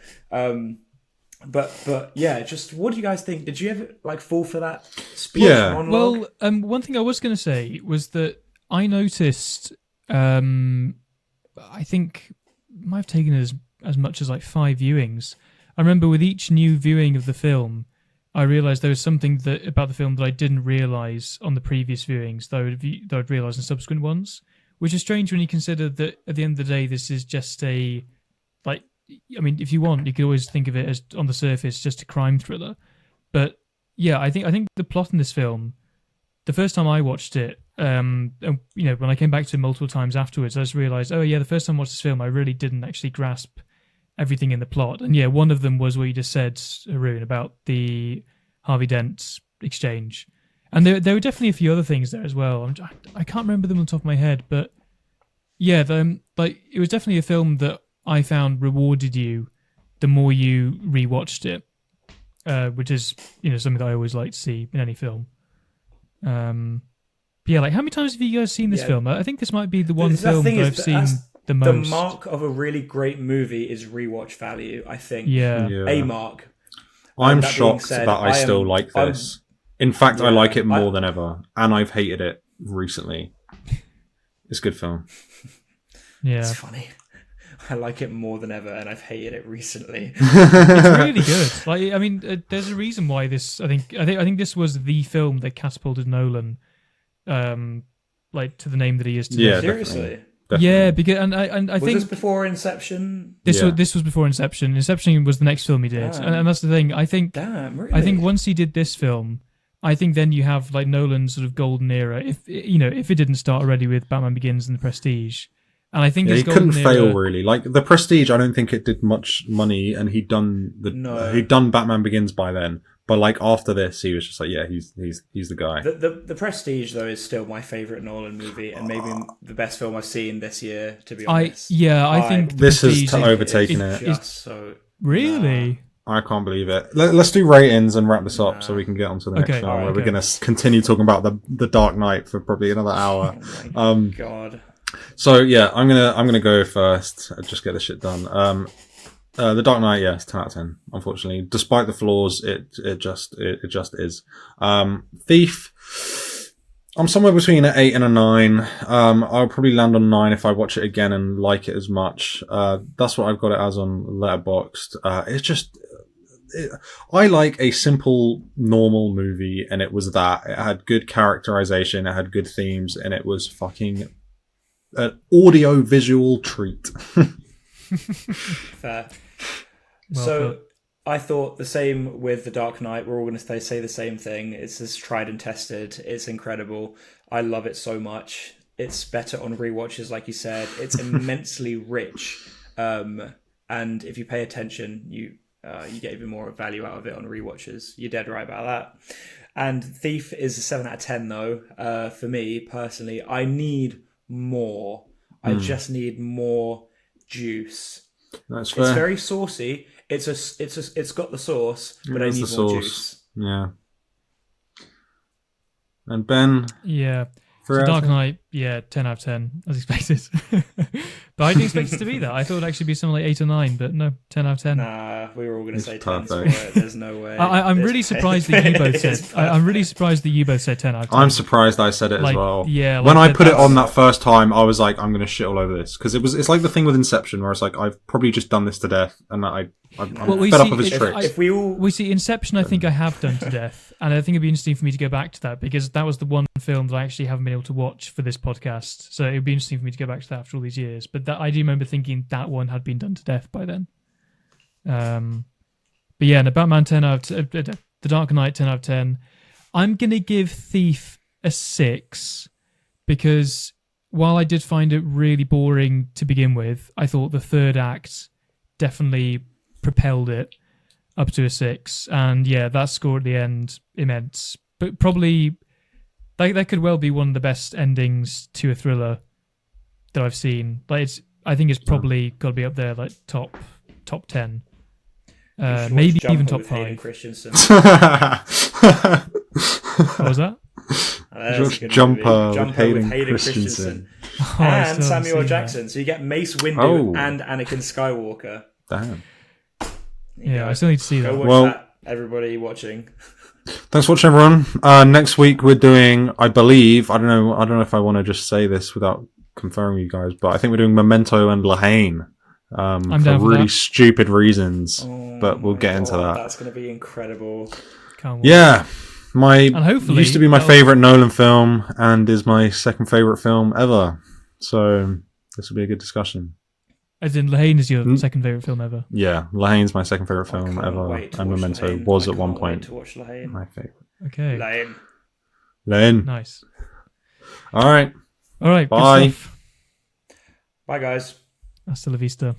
But yeah, just what do you guys think? Did you ever like fall for that speech monologue? Well, one thing I was going to say was that I noticed. I think it might have taken as much as like 5 viewings. I remember with each new viewing of the film, I realised there was something about the film that I didn't realise on the previous viewings, though I'd realised in subsequent ones. Which is strange when you consider that at the end of the day, this is just a like. I mean, if you want, you could always think of it as on the surface just a crime thriller. But yeah, I think the plot in this film, the first time I watched it, when I came back to it multiple times afterwards, I just realised, oh yeah, the first time I watched this film, I really didn't actually grasp everything in the plot. And yeah, one of them was what you just said, Haroon, about the Harvey Dent exchange. And there were definitely a few other things there as well. I can't remember them on the top of my head, but yeah, it was definitely a film that I found rewarded you the more you rewatched it, which is something that I always like to see in any film. Yeah, like how many times have you guys seen this film? I think this might be the one film that I've seen the most. The mark of a really great movie is rewatch value, I think. Yeah. A mark. I'm shocked that I still like this. In fact, I like it more than ever, and I've hated it recently. It's a good film. Yeah. It's funny. I like it more than ever, and I've hated it recently. It's really good. Like, I mean, there's a reason why this. I think this was the film that catapulted Nolan, like to the name that he is today. Yeah, seriously. Definitely. Yeah, because I was think this before Inception. This was before Inception. Inception was the next film he did, and that's the thing. I think. Damn, really? I think once he did this film, I think then you have like Nolan's sort of golden era. If it didn't start already with Batman Begins and The Prestige. And I think he couldn't fail really. Like The Prestige, I don't think it did much money, and he'd done Batman Begins by then. But like after this, he was just like, yeah, he's the guy. The Prestige though is still my favorite Nolan movie, and maybe the best film I've seen this year. To be honest, I think this has overtaken it. Really. I can't believe it. Let's do ratings and wrap this up so we can get on to the next film where we're going to continue talking about the Dark Knight for probably another hour. Oh my God. So yeah, I'm gonna go first. Just get this shit done. The Dark Knight, it's 10 out of 10. Unfortunately, despite the flaws, it just is. Thief, I'm somewhere between an 8 and a 9. I'll probably land on 9 if I watch it again and like it as much. That's what I've got it as on Letterboxd. It's just. I like a simple, normal movie, and it was that. It had good characterization, it had good themes, and it was fucking an audio-visual treat. Fair. So I thought the same with The Dark Knight. We're all going to say the same thing. It's just tried and tested. It's incredible. I love it so much. It's better on rewatches, like you said. It's immensely rich. And if you pay attention, you get even more value out of it on rewatches. You're dead right about that. And Thief is a 7 out of 10 though. For me personally, I need more. I just need more juice. That's fair. It's very saucy. It's got the sauce, but I need more juice. Yeah. And Ben? Yeah. So Dark Knight, 10 out of 10, as expected. But I didn't expect it to be that. I thought it'd actually be something like 8 or 9, but no, 10 out of 10. Nah, we were all going to say 10 for it. There's no way. I'm really surprised that you both said. I'm really surprised that you both said 10 out of 10. I'm surprised I said it as well. Yeah. When I put it on that first time, I was like, I'm going to shit all over this because it's like the thing with Inception, where it's like I've probably just done this to death, and I'm fed up of his tricks. We see Inception. I think I have done to death, and I think it'd be interesting for me to go back to that because that was the one film that I actually haven't been able to watch for this podcast, so it'd be interesting for me to go back to that after all these years. But that I do remember thinking that one had been done to death by then. But yeah, the Batman 10 out of The Dark Knight 10 out of 10. I'm gonna give Thief a 6 because while I did find it really boring to begin with, I thought the third act definitely propelled it up to a 6. And yeah, that score at the end, immense. But probably that could well be one of the best endings to a thriller that I've seen. Like I think it's probably got to be up there, like top 10. Maybe even top 5. Christensen. What was that? Jumper with Hayden Christensen. And Samuel Jackson. So you get Mace Windu and Anakin Skywalker. Damn. Yeah, I still need to see that. Go watch that, everybody watching. Thanks for watching, everyone. Next week we're doing, I believe, I don't know if I want to just say this without confirming you guys, but I think we're doing Memento and La Haine. For really stupid reasons, but we'll get into that. That's going to be incredible. Can't wait. Yeah, and hopefully used to be my favorite Nolan film and is my second favorite film ever. So this will be a good discussion. As in, La Haine is your second favorite film ever. Yeah, La Haine's my second favorite film ever, and Memento was at one point to watch La Haine. my favorite. Okay, La Haine. Nice. All right. Bye. Bye, guys. Hasta la vista.